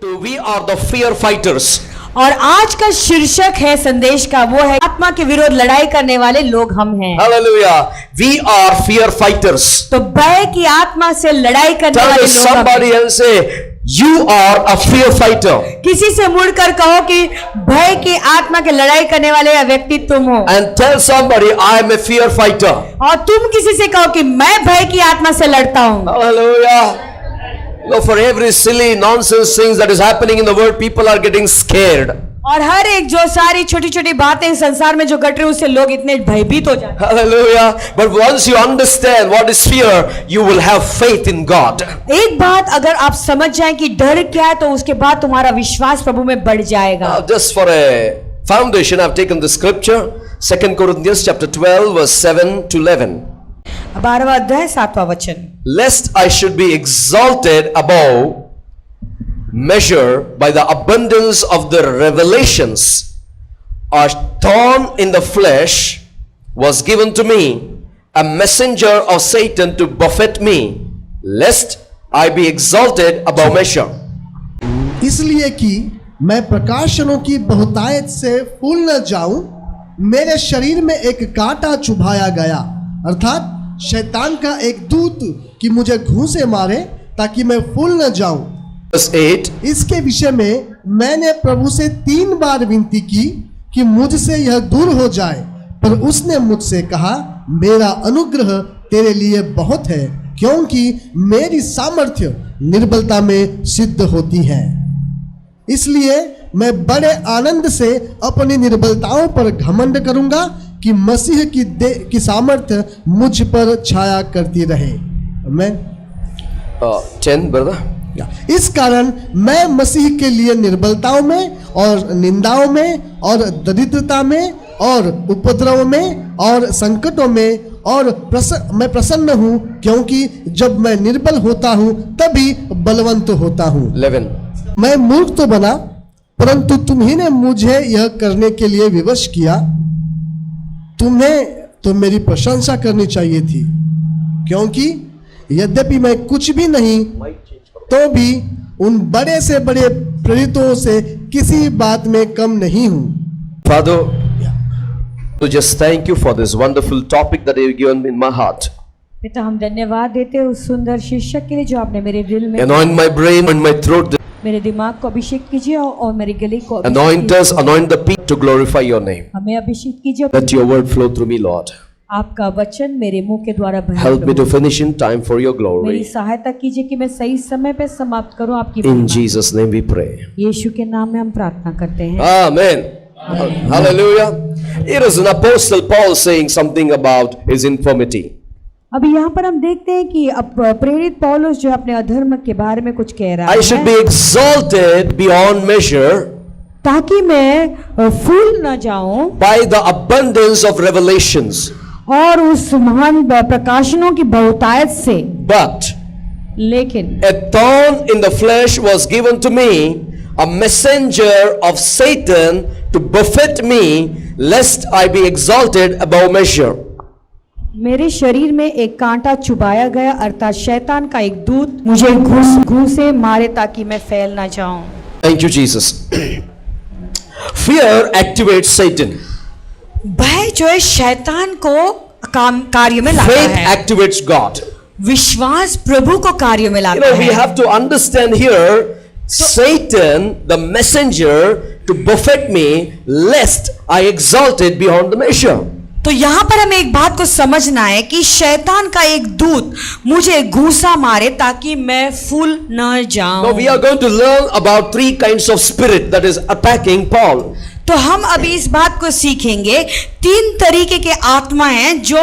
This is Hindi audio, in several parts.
to we are the fear fighters. और आज का शीर्षक है संदेश का, वो है आत्मा के विरोध लड़ाई करने वाले लोग हम हैं। Hallelujah. We are fear fighters. तो भय की आत्मा से लड़ाई करने Tell वाले लोग हम somebody हैं। else, say, you are a fear fighter. किसी से मुड़कर कहो कि भय की आत्मा के लड़ाई करने वाले व्यक्ति तुम हो। And tell somebody, I am a fear fighter. और तुम किसी से कहो कि मैं भय की आत्मा से लड़ता हूँ। Hallelujah. No, for every silly nonsense things that is happening in the world, people are getting scared. और हर एक जो सारी छोटी छोटी बातें इस संसार में जो घट रही है उससे लोग इतने भयभीत हो जाते हैं। Hallelujah. But once you understand what is fear, you will have faith in God. एक बात अगर आप समझ जाएं कि डर क्या है तो उसके बाद तुम्हारा विश्वास प्रभु में बढ़ जाएगा। Now, just for a foundation, I've taken the scripture, 2 Corinthians chapter 12, verse 7 to 11. 12वां अध्याय 7वां वचन। Lest I should be exalted above measure by the abundance of the revelations, a thorn in the flesh was given to me, a messenger of Satan to buffet me, lest I be exalted above measure. इसलिए कि मैं प्रकाशनों की बहुतायत से फूल न जाऊं, मेरे शरीर में एक कांटा चुभाया गया, अर्थात शैतान का एक दूत कि मुझे घूंसे मारे ताकि मैं फूल न जाऊं। Verse 8. इसके विषय में मैंने प्रभु से 3 बार विनती की कि मुझसे यह दूर हो जाए, पर उसने मुझसे कहा, मेरा अनुग्रह तेरे लिए बहुत है, क्योंकि मेरी सामर्थ्य निर्बलता में सिद्ध होती है। इसलिए मैं बड़े आनंद से अपनी निर्बलताओं पर घमंड करूंगा कि मसीह की सामर्थ्य मुझ पर छाया करती रहे। आमीन। 10, brother. इस कारण मैं मसीह के लिए निर्बलताओं में और निंदाओं में और दरिद्रता में और उपद्रव में और संकटों में और मैं प्रसन्न हूँ, क्योंकि जब मैं निर्बल होता हूँ तभी बलवंत होता हूँ। 11. मैं मूर्ख तो बना, परंतु तुम्ही ने मुझे यह करने के लिए विवश किया। तुम्हें तो मेरी प्रशंसा करनी चाहिए थी, क्योंकि यद्यपि मैं कुछ भी नहीं तो भी उन बड़े से बड़े प्रेरितों से किसी बात में कम नहीं हूं। Father, to just thank you for this wonderful topic that you have given me in my heart. पिता हम धन्यवाद देते हैं उस सुंदर शीर्षक के लिए जो आपने मेरे दिल में, Anoint my brain and my throat. मेरे दिमाग को अभिषेक कीजिए और मेरे गले को Anoint us, anoint the people to glorify your name. हमें अभिषेक कीजिए। Let your word flow through me, Lord. आपका वचन मेरे मुंह के द्वारा बहे। Help me to finish in time for your मेरी glory. सहायता कीजिए कि मैं सही समय पे समाप्त करूं आपकी In महिमा। Jesus' name we pray. यीशु के नाम में हम प्रार्थना करते हैं। Amen. Hallelujah. Here is an apostle Paul saying something about his infirmity. अभी यहाँ पर हम देखते हैं कि अब प्रेरित पौलुस जो अपने अधर्म के बारे में कुछ कह रहा I should है, be exalted beyond measure ताकि मैं फूल न जाऊं by the abundance of revelations. और उस महान प्रकाशनों की बहुतायत से। But लेकिन a thorn in the flesh was given to me, a messenger of Satan to buffet me, lest I be exalted above measure. मेरे शरीर में एक कांटा चुभाया गया, अर्थात शैतान का एक दूत मुझे घूंसे मारे ताकि मैं फैल ना जाऊं। Thank you, Jesus. Fear activates Satan. भय जो है शैतान को कार्य में लाता Faith है, activates God. विश्वास प्रभु को कार्य में You लाता know, we है। have to understand here, Satan, the messenger, to buffet me, lest I exalted beyond the measure. तो यहाँ पर हमें एक बात को समझना है कि शैतान का एक दूत मुझे घूंसा मारे ताकि मैं फूल न Now जाऊं। we are going to learn about 3 kinds of spirit that is attacking Paul. तो हम अभी इस बात को सीखेंगे, 3 तरीके के आत्मा हैं जो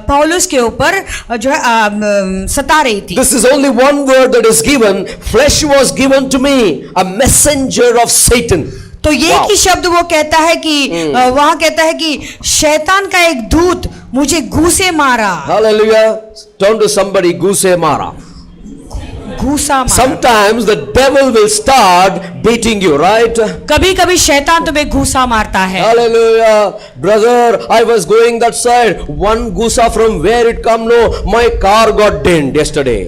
पौलुस के ऊपर जो है सता रही थी। This is only one word that is given. Flesh was given to me, a messenger of Satan. तो ये Wow. की शब्द वो कहता है कि वहां कहता है कि शैतान का एक दूत मुझे घूंसे मारा। Hallelujah. Turn to somebody, Guse Mara. घूंसा मारा। Sometimes the devil will start beating you, right? कभी कभी शैतान तुम्हें घूंसा मारता है। Hallelujah. Brother, I was going that side. One gusa from where it come? No, my car got dent yesterday.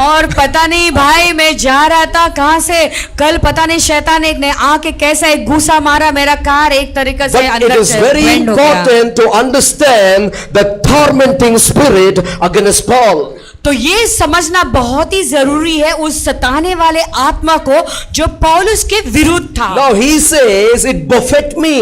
और पता नहीं भाई मैं जा रहा था कहाँ से, कल पता नहीं शैतान एक ने आके कैसा एक घूसा मारा, मेरा कार एक तरीके से But it अंदर is से very bend हो गया। important to understand the tormenting spirit against Paul. तो ये समझना बहुत ही जरूरी है उस सताने वाले आत्मा को जो पौलुस के विरुद्ध था। Now he says, it buffet me.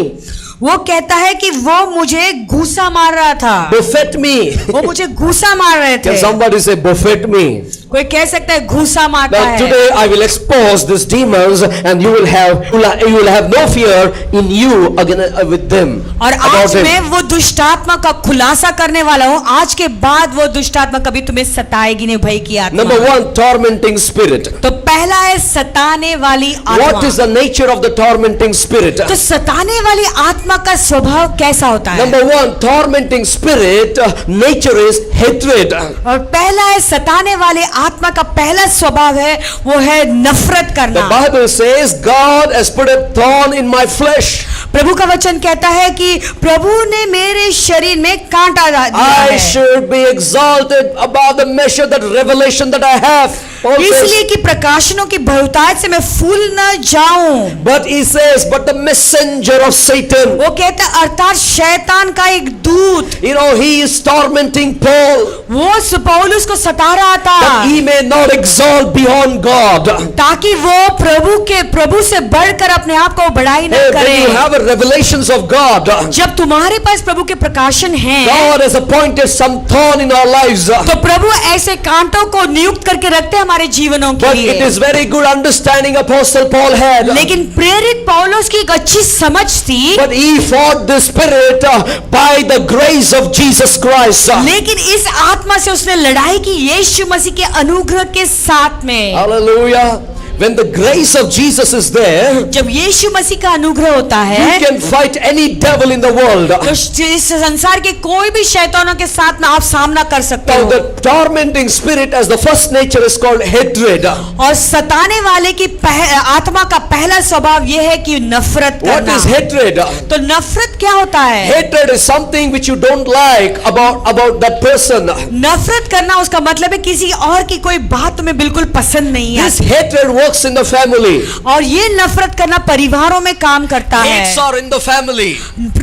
वो कहता है कि वो मुझे घूसा मार रहा था, Buffet me. वो मुझे घूसा मार रहे थे। Can somebody say, buffet me? कोई कह सकता है घूसा मारता Now है। today I will expose these demons and you will have no fear in you again with them. और about आज him. मैं वो दुष्टात्मा का खुलासा करने वाला हूँ। आज के बाद वो दुष्टात्मा कभी तुम्हें सताएगी नहीं, भय की आत्मा। Number one, tormenting spirit. तो पहला है सताने वाली What आत्मा। is the nature of the tormenting spirit? तो सताने वाली आत्मा का स्वभाव कैसा होता है? Number one, tormenting spirit nature is hatred. और पहला है सताने वाले आत्मा का पहला स्वभाव है वो है नफरत The करना। Bible says God has put a thorn in my flesh. प्रभु का वचन कहता है कि प्रभु ने मेरे शरीर में कांटा दिया I है, should be exalted above the measure, that revelation that I have. Paul says, इसलिए कि प्रकाशनों की बहुतायत से मैं फूल न जाऊं। but he says, but the messenger of Satan, वो कहता है अर्थात शैतान का एक दूत you know, he is tormenting Paul वो पौलुस को सता रहा था that he may not exalt beyond God. ताकि वो प्रभु से बढ़कर अपने आप को बढ़ाई न Hey, when करे। you have a revelations of God, जब तुम्हारे पास प्रभु के प्रकाशन हैं, God has appointed some thorn in our lives. तो प्रभु ऐसे कांटों को नियुक्त करके रखते हैं हमारे जीवनों के But लिए। it is very good understanding Apostle Paul had. लेकिन प्रेरित पौलुस की एक अच्छी समझ थी, But he fought the spirit by the grace of Jesus Christ. लेकिन इस आत्मा से उसने लड़ाई की यीशु मसीह के अनुग्रह के साथ में। Hallelujah. When the grace of Jesus is there, जब यीशु मसीह का अनुग्रह होता you है can fight any devil in the world. तो इस संसार के कोई भी शैतानों के साथ में आप सामना कर सकते Now हो। the tormenting spirit as the first nature is called hatred. और सताने वाले की आत्मा का पहला स्वभाव यह है कि नफरत What करना। is hatred? तो नफरत क्या होता है? Hatred is something which you don't like about that person. नफरत करना उसका मतलब है किसी और की कोई बात तुम्हें बिल्कुल पसंद नहीं This आती। hatred works in the family. और ये नफरत करना परिवारों में काम करता Hates है। are in the family.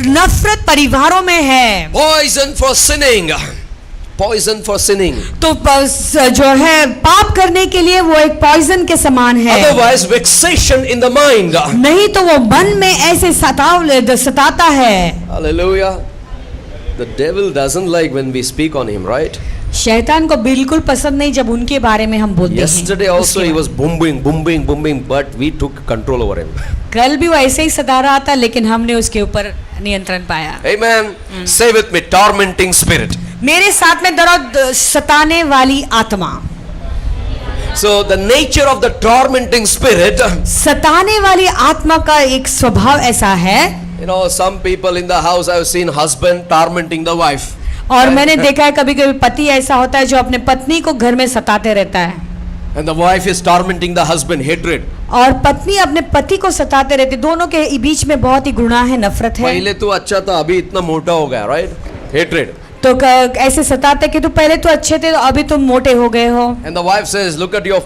नफरत परिवारों में है। Poison for sinning. Poison for sinning. तो जो है पाप करने के लिए वो एक पॉइजन के समान है। Otherwise, vexation in the mind. नहीं तो वो मन में ऐसे सताता है। Hallelujah. The devil doesn't like when we speak on him, right? शैतान को बिल्कुल पसंद नहीं जब उनके बारे में हम बोलते हैं। Yesterday also he was booming, but we took control over him. कल भी वो ऐसे ही सता रहा था लेकिन हमने उसके ऊपर नियंत्रण पाया। Amen. Say with me, tormenting spirit. मेरे साथ में दर्द सताने वाली आत्मा। So the nature of the tormenting spirit, सताने वाली आत्मा का एक स्वभाव ऐसा है, you know, some people in the house I have seen husband tormenting the wife. और मैंने देखा है कभी कभी पति ऐसा होता है जो अपने पत्नी को घर में सताते रहता है And the wife is tormenting the husband, hatred. और पत्नी अपने पति को सताते रहती। दोनों के बीच में बहुत ही घृणा है, नफरत है। पहले तो अच्छा था, अभी इतना मोटा हो गया, right? Hatred. तो ऐसे सताते कि तू पहले तो अच्छे थे, अभी तुम मोटे हो गए हो। And the wife says, look at your,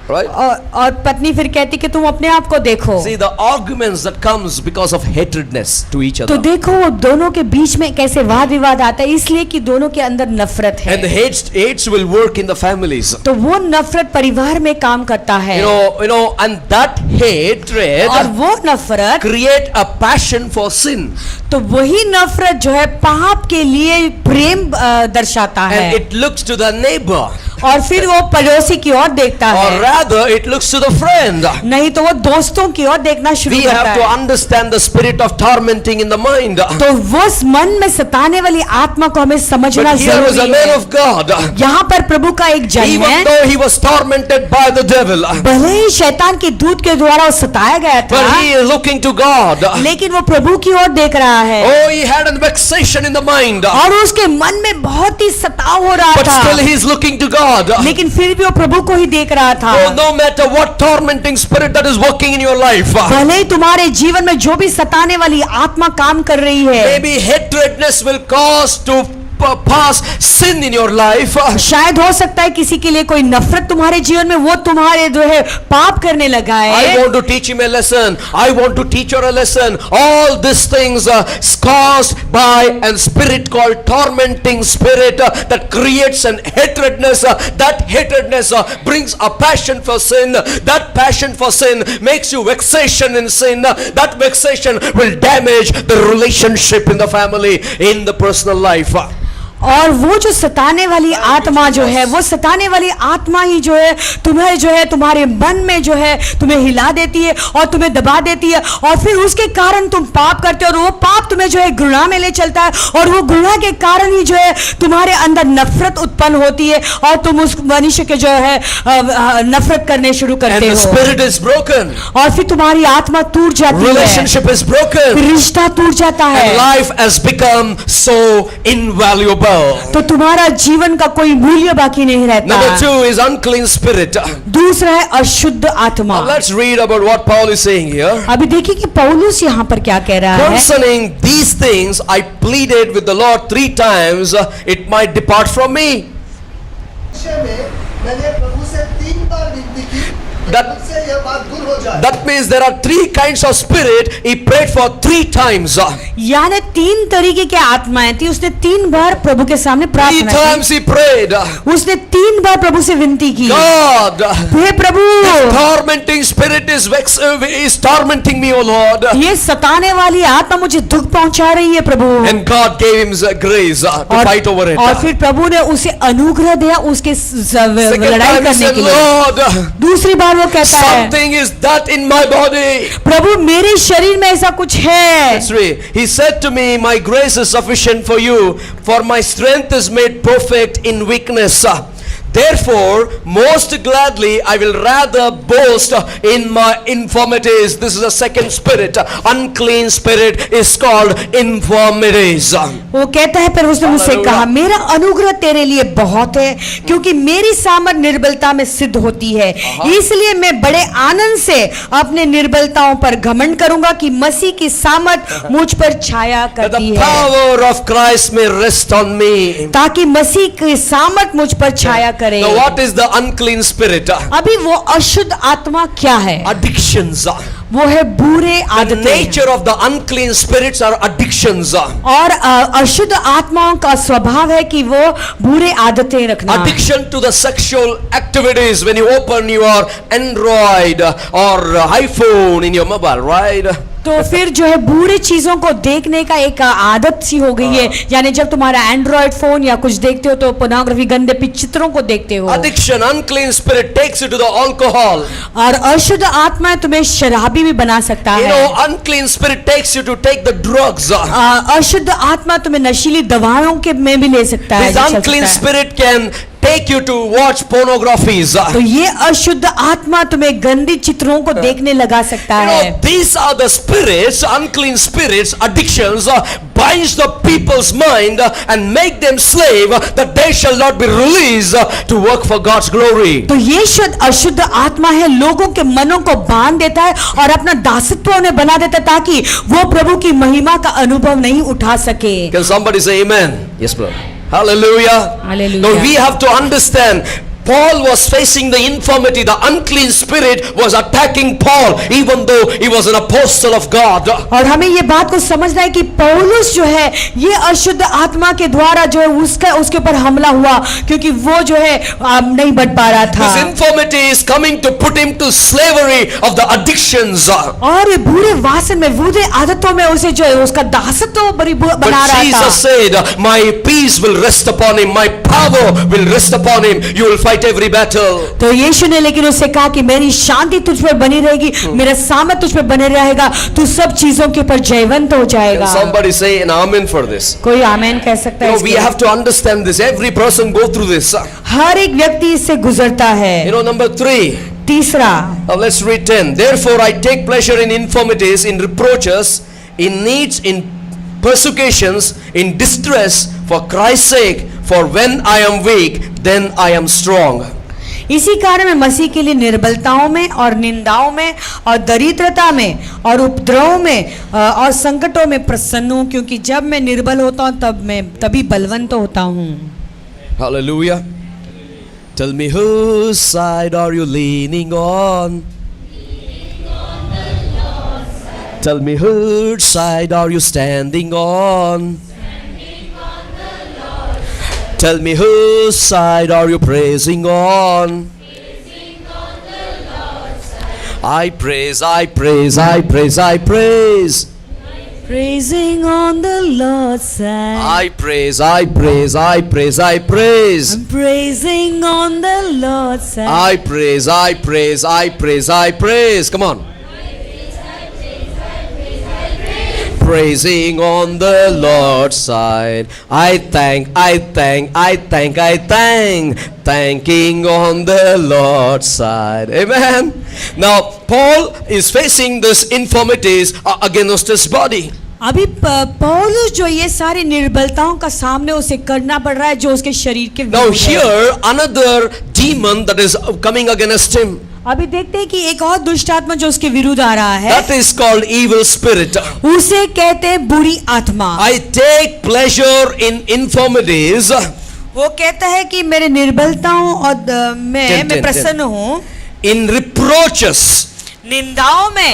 right? और पत्नी फिर कहती कि तुम अपने आप को देखो। See the arguments that comes because of hatredness to each तो other. देखो वो दोनों के बीच में कैसे वाद विवाद आता है, इसलिए कि दोनों के अंदर नफरत है। And the hates will work in the families. तो वो नफरत परिवार में काम करता है। You know, and that hatred और वो नफरत, create a passion for sin. तो वही नफरत जो है पाप के लिए प्रेम दर्शाता है। And it looks to the neighbor. और फिर वो पड़ोसी की ओर देखता Or है, rather, it looks to the friend. नहीं तो वो दोस्तों की ओर देखना शुरू We करता have to है। understand the spirit of tormenting in the mind. तो वो मन में सताने वाली आत्मा को हमें समझना But here was a जरूरी man है। of God. यहाँ पर प्रभु का एक जन Even है, though he was tormented by the devil, भले ही शैतान के दूत के द्वारा वो सताया गया था, but he is looking to God. लेकिन वो प्रभु की ओर देख रहा है। Oh, he had a vexation in the mind, और उसके मन में बहुत ही सताव हो रहा but था, still he is looking to God. लेकिन फिर भी वो प्रभु को ही देख रहा था। Oh, no matter what tormenting spirit that is working in your life, भले ही तुम्हारे जीवन में जो भी सताने वाली आत्मा काम कर रही है, maybe hatredness will cause to pass sin in your life. शायद हो सकता है किसी के लिए कोई नफरत तुम्हारे जीवन में, वो तुम्हारे जो है पाप करने लगा I है. want to teach him a lesson. I want to teach her a lesson. All these things is caused by a spirit called tormenting spirit that creates an hatredness. That hatredness brings a passion for sin. That passion for sin makes you vexation in sin. That vexation will damage the relationship in the family, in the personal life. और वो जो सताने वाली आत्मा जो है, वो सताने वाली आत्मा ही जो है तुम्हें जो है तुम्हारे मन में जो है तुम्हें हिला देती है और तुम्हें दबा देती है, और फिर उसके कारण तुम पाप करते हो, और वो पाप तुम्हें जो है घृणा में ले चलता है, और वो घृणा के कारण ही जो है तुम्हारे अंदर नफरत उत्पन्न होती है और तुम उस मनुष्य के जो है नफरत करने शुरू And करते the हो, spirit is broken. और फिर तुम्हारी आत्मा टूट जाती है, Relationship is broken. फिर रिश्ता टूट जाता And है, life has become so invaluable. तो तुम्हारा जीवन का कोई मूल्य बाकी नहीं रहता. Number 2 is unclean spirit. दूसरा है अशुद्ध आत्मा. Now let's read about what Paul is saying here. अभी देखिए कि पौलुस यहाँ पर क्या कह रहा है. Concerning these things, I pleaded with the Lord 3 times, it might depart from me. विषय में मैंने प्रभु से 3 बार विनती की कि That- मुझसे यह बात दूर हो जाए. That means there are 3 kinds of spirit. He prayed for 3 times. यानी 3 तरीके की आत्माएं थी, उसने 3 बार प्रभु के सामने 3 प्रार्थना की. times he prayed. उसने 3 बार प्रभु से विनती की. God, hey Prabhu, this tormenting spirit is tormenting me, O Lord. ये सताने वाली आत्मा मुझे दुख पहुंचा रही है प्रभु. And God gave him grace to fight over it. और फिर प्रभु ने उसे अनुग्रह दिया उसके Second लड़ाई time he करने said, के लिए. Lord, दूसरी बार वो कहता है, something is that in my body. प्रभु मेरे शरीर में ऐसा कुछ है. That's right. He said to me, my grace is sufficient for you, for my strength is made perfect in weakness. Therefore, most gladly I will rather boast in my infirmities. This is a second spirit. Unclean spirit is called infirmities. वो कहता है, पर उसने मुझसे Hallelujah. कहा, मेरा अनुग्रह तेरे लिए बहुत है, क्योंकि मेरी सामर्थ निर्बलता में सिद्ध होती है. इसलिए मैं बड़े आनंद से अपने निर्बलताओं पर घमंड करूंगा कि मसीह की सामर्थ मुझ पर छाया That करती the है, power of Christ may rest on me. ताकि मसीह की सामर्थ मुझ पर छाया करे. Now what is the unclean spirit? अभी वो अशुद्ध आत्मा क्या है? Addictions. वो है बुरे The आदतें. nature of the unclean spirits are addictions. और अशुद्ध आत्माओं का स्वभाव है कि वो बुरे आदतें रखना. Addiction to the sexual activities when you open your Android or iPhone in your mobile, right? तो फिर जो है बुरे चीजों को देखने का एक आदत सी हो गई है, यानी जब तुम्हारा एंड्रॉइड फोन या कुछ देखते हो तो पोर्नोग्राफी गंदे चित्रों को देखते हो. Addiction, unclean spirit takes you to the alcohol. और अशुद्ध आत्मा तुम्हें शराबी भी बना सकता You है. know, unclean spirit takes you to take the drugs. अशुद्ध आत्मा तुम्हें नशीली दवाओं के में भी ले सकता है. This ले चल unclean सकता है. spirit can take you to watch pornographies. तो ये अशुद्ध आत्मा तुम्हें गंदी चित्रों को देखने लगा सकता You है. know, these are the spirits, unclean spirits, addictions, binds the people's mind and make them slave that they shall not be released to work for God's glory. तो ये अशुद्ध आत्मा है, लोगों के मनों को बांध देता है और अपना दासत्व उन्हें बना देता है ताकि वो प्रभु की महिमा का अनुभव नहीं उठा सके. Can somebody say amen? Yes, brother. Hallelujah. Hallelujah. Now we have to understand, Paul was facing the infirmity. The unclean spirit was attacking Paul even though he was an apostle of God. और हमें ये बात को समझना है कि पौलुस जो है ये अशुद्ध आत्मा के द्वारा जो है उसके ऊपर हमला हुआ, क्योंकि वो जो है नहीं बढ़ पा रहा था. This infirmity is coming to put him to slavery of the addictions. और बुरे वासन में, बुरे आदतों में उसे जो है उसका दासत्व बना But रहा Jesus था. said, my peace will rest upon him, my power will rest upon him, you will fight every battle. तो यीशु ने लेकिन उससे कहा कि मेरी शांति तुझ पर बनी रहेगी, मेरा सामर्थ तुझ पर बने रहेगा, तू सब चीजों के ऊपर जयवंत हो Can जाएगा. somebody say an amen for this? कोई आमेन कह सकता है You know, we इसके? have to understand this. Every person go through this. हर एक व्यक्ति इससे गुजरता है. You know, number 3. तीसरा, Now let's read 10. Therefore I take pleasure in infirmities, in reproaches, in needs, in persecutions, in distress, for Christ's sake. For when I am weak, then I am strong. इसी कारण मैं मसीह के लिए निर्बलताओं में और निंदाओं में और दरिद्रता में और उपद्रवों में और संकटों में प्रसन्न हूँ, क्योंकि जब मैं निर्बल होता हूँ तभी बलवंत होता हूँ। Hallelujah. Tell me, whose side are you leaning on? Tell me, whose side are you standing on? Tell me, whose side are you praising on? I praise, I praise, I praise, I praise. Praising on the Lord's side. I praise, I praise, I praise, I praise. I'm praising on the Lord's side. I praise, I praise, I praise, I praise. Come on. Praising on the Lord's side. I thank, thanking on the Lord's side. Amen. Now, Paul is facing this infirmities against his body. अभी पौलुस जो ये सारी निर्बलताओं का सामने उसे करना पड़ रहा है जो उसके शरीर के Now विरुद्ध है। here another demon that is coming against him. अभी देखते हैं कि एक और दुष्ट आत्मा जो उसके विरुद्ध आ रहा है, That is called evil spirit. उसे कहते हैं बुरी आत्मा। I take pleasure in infirmities. वो कहता है कि मेरे निर्बलताओं और मैं प्रसन्न हूँ, In reproaches. निंदाओं में।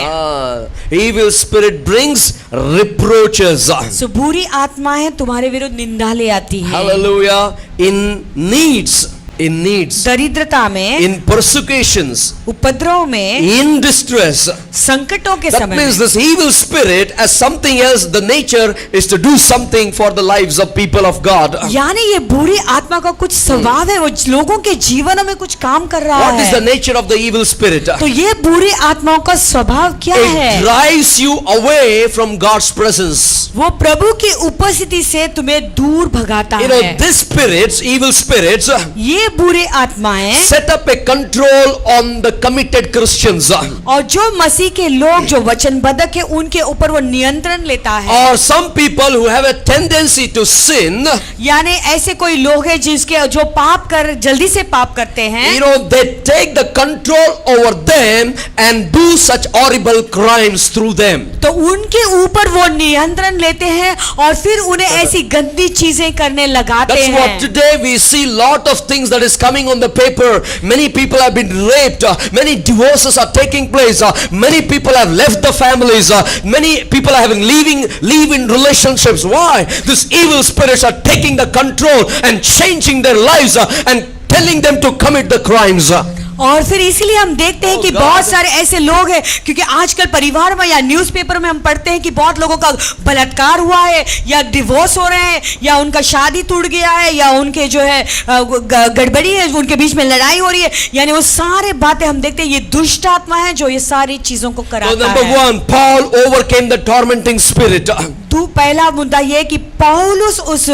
Evil spirit brings reproaches. सो बुरी आत्मा है तुम्हारे विरुद्ध निंदा ले आती है। Hallelujah. In needs. In needs. दरिद्रता में, In persecutions. उपद्रव में, In distress. संकटों के That समय means में। this evil spirit as something else, the nature is to do something for the lives of people of God. यानी ये बुरी आत्मा का कुछ स्वभाव है, वो लोगों के जीवनों में कुछ काम कर रहा What is the है। nature of the evil spirit? तो ये बुरी आत्माओं का स्वभाव क्या It है? drives you away from God's presence. वो प्रभु की उपस्थिति से तुम्हें दूर भगाता You know, है। these spirits, evil spirits, ये बुरे आत्माएं set up a control on the committed Christians. और जो मसीह के लोग जो वचनबद्ध है उनके ऊपर वो नियंत्रण लेता है। Or some people who have a tendency to sin, यानी ऐसे कोई लोग हैं जिसके जो पाप कर जल्दी से पाप करते हैं, you know, they take the control over them and do such horrible crimes through them. तो उनके ऊपर वो नियंत्रण लेते हैं और फिर उन्हें ऐसी गंदी चीजें करने लगाते That's what हैं। today we see lot of things that is coming on the paper. Many people have been raped. Many divorces are taking place. Many people have left the families. Many people are having leave-in relationships. Why? These evil spirits are taking the control and changing their lives and telling them to commit the crimes. और फिर इसीलिए हम देखते हैं कि God. बहुत सारे ऐसे लोग हैं, क्योंकि आजकल परिवार में या न्यूज़पेपर में हम पढ़ते हैं कि बहुत लोगों का बलात्कार हुआ है या डिवोर्स हो रहे हैं या उनका शादी टूट गया है या उनके जो है गड़बड़ी है, उनके बीच में लड़ाई हो रही है। यानी वो सारे बातें हम देखते हैं, ये दुष्ट आत्मा है जो ये सारी चीजों को So कराता number है। one, Paul overcame the tormenting spirit. तो पहला मुद्दा ये कि पौलुस उस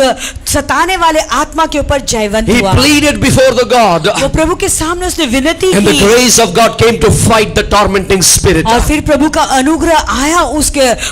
सताने वाले आत्मा के ऊपर जयवंत He हुआ। pleaded before the God. वो प्रभु के सामने उसने विनती And the की grace of God came to fight the tormenting spirit. और फिर प्रभु का अनुग्रह आया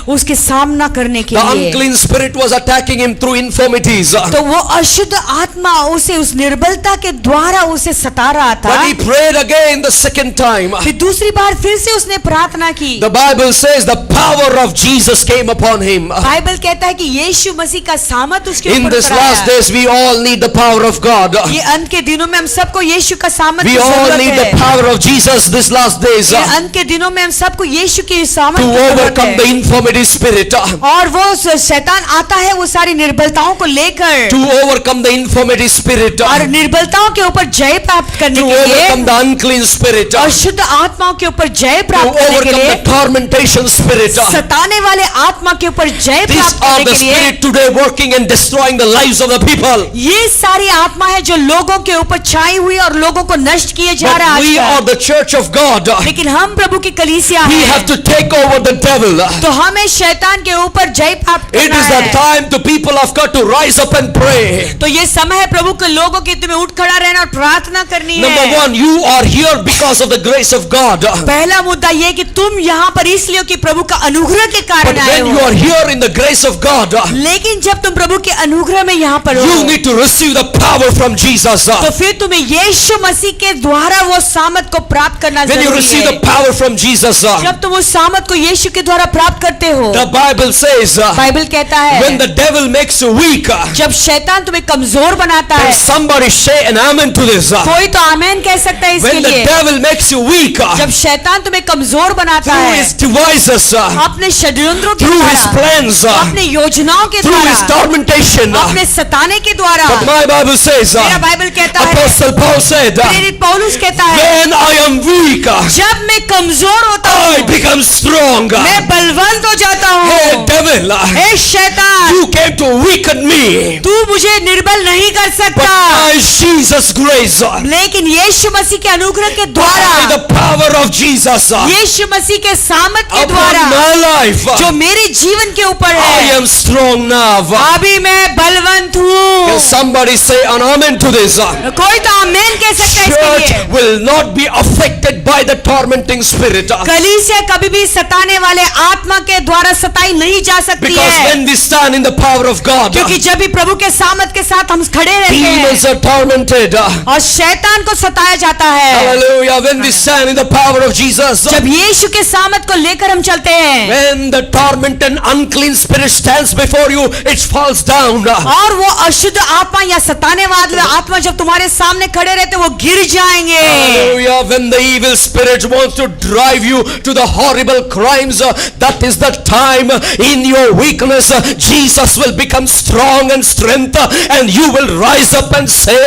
उसके सामना करने के The लिए। unclean spirit was attacking him through infirmities. तो वो अशुद्ध आत्मा उसे उस निर्बलता के द्वारा उसे सता रहा था। But he prayed again the second time. फिर दूसरी बार फिर से उसने प्रार्थना की। The Bible says the power of Jesus came upon him. Bible कहता है कि यीशु मसीह का सामर्थ उसके In ऊपर this पड़ा last है। days we all need the power of God. ये अंत के दिनों में हम सबको यीशु का सामर्थ We की all जरूरत need the है। power of Jesus this last days ये to अंत के दिनों में हम सबको यीशु की सामर्थ की जरूरत overcome the है। infirmity spirit. और वो शैतान आता है वो सारी निर्बलताओं को लेकर To overcome the infirmity spirit. और निर्बलताओं के ऊपर जय प्राप्त करने To के लिए overcome the unclean spirit. और To शुद्ध आत्माओं के ऊपर जय प्राप्त करने के overcome लिए the tormentation spirit. सताने वाले आत्मा के ऊपर जय These प्राप्त are करने the के लिए spirit today working and destroying the lives of the people. ये सारी आत्मा है जो लोगों के ऊपर छाई हुई और लोगों को नष्ट किए जा रहा But we है are आजकल। the church of God. लेकिन हम प्रभु की कलीसिया We हैं, have to take over the devil. तो हमें शैतान के ऊपर जय प्राप्त It करना is the है। time to people of God to rise up and pray. तो ये समय है प्रभु के लोगों की तुम्हें उठ खड़ा रहना और प्रार्थना करनी Number है। one, you are here because of the grace of God. पहला मुद्दा ये कि तुम यहाँ पर इसलिए हो कि प्रभु का अनुग्रह के But कारण आए when you हो। are here in the grace of God, लेकिन जब तुम प्रभु के अनुग्रह में यहाँ पर हो, you need to receive the power from Jesus. तो फिर तुम्हें यीशु मसीह के द्वारा वो सामत को प्राप्त करना When you जरूरी receive है। the power from Jesus, जब तुम उस सामत को यीशु के द्वारा प्राप्त करते हो, the Bible says, बाइबल कहता when है the devil makes you weak, जब शैतान तुम्हें कमजोर बनाता can है, somebody say an amen to this? कोई तो आमेन कह सकता है इसके When the लिए। devil makes you weak, जब शैतान तुम्हें कमजोर बनाता through है his devices, अपने षड्यंत्रों के through his द्वारा, plans, अपने योजनाओं के through his द्वारा, tormentation. अपने सताने के द्वारा, But my Bible says, मेरा बाइबल कहता है, Apostle Paul said, प्रेरित पौलुस कहता है, when I am weak, जब मैं कमजोर होता I हूँ become strong. मैं बलवंत हो जाता Hey हूँ। devil, हे शैतान, you came to weaken me, तू मुझे निर्बल नहीं कर but सकता, by Jesus' grace, लेकिन यीशु मसीह के अनुग्रह के by द्वारा, the power of Jesus, यीशु मसीह के सामत के upon द्वारा my life, जो मेरे जीवन के ऊपर I है, am strong now. अभी मैं बलवंत हूँ। Can somebody say an amen to this? कोई तो आमेन कह सकता है इसके Church लिए। will not be affected by the tormenting spirit. कलीसिया कभी भी सताने वाले आत्मा के द्वारा सताई नहीं जा सकती Because है, when we stand in the power of God, क्योंकि जब भी प्रभु के सामत के साथ हम खड़े रहते demons हैं are tormented. और शैतान को सताया जाता है, Hallelujah. When we stand in the power of Jesus, जब यीशु के सामत को लेकर हम चलते हैं when the torment and unclean spirit stands before you, it falls down. और वो अशुद्ध आत्मा या सताने वाले आत्मा जब तुम्हारे सामने खड़े रहते वो गिर जाएंगे। Hallelujah. When the evil spirit wants to drive you to the horrible crimes, that is the time in your weakness, Jesus will become strong and strength, and you will rise up and say,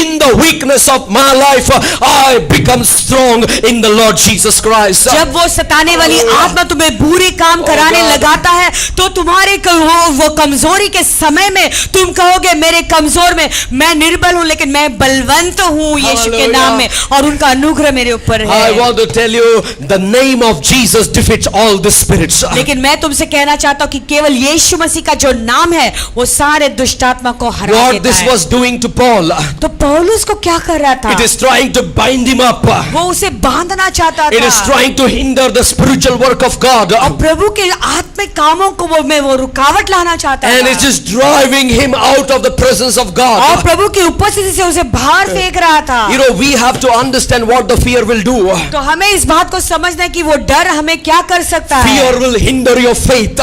in the weakness of my life, I become strong in the Lord Jesus Christ. जब वो सताने वाली आत्मा तुम्हें बुरे काम कराने God. लगाता है तो तुम्हारे वो कमजोरी के समय में तुम कहोगे मेरे कमजोर में मैं निर्बल हूँ लेकिन मैं बलवंत हूँ यीशु के नाम में और उनका अनुग्रह मेरे ऊपर I है। want to tell you, the name of Jesus defeats all the spirits. लेकिन मैं तुमसे कहना चाहता हूँ कि केवल यीशु मसीह का जो नाम है वो सारे दुष्टात्मा को हरा What देता this है। was doing to Paul, तो पौलुस को क्या कर रहा था? it is trying to bind him up. वो उसे बांधना चाहता It is था trying to hinder the spiritual work of God. और प्रभु के आत्मिक कामों को वो रुकावट लाना चाहता And था it is driving him out of the presence of और God. प्रभु की उपस्थिति से उसे बाहर फेंक रहा था। You know, we have to understand what the fear will do. तो हमें इस बात को समझना है कि वो डर हमें क्या कर सकता है। Fear will hinder your faith.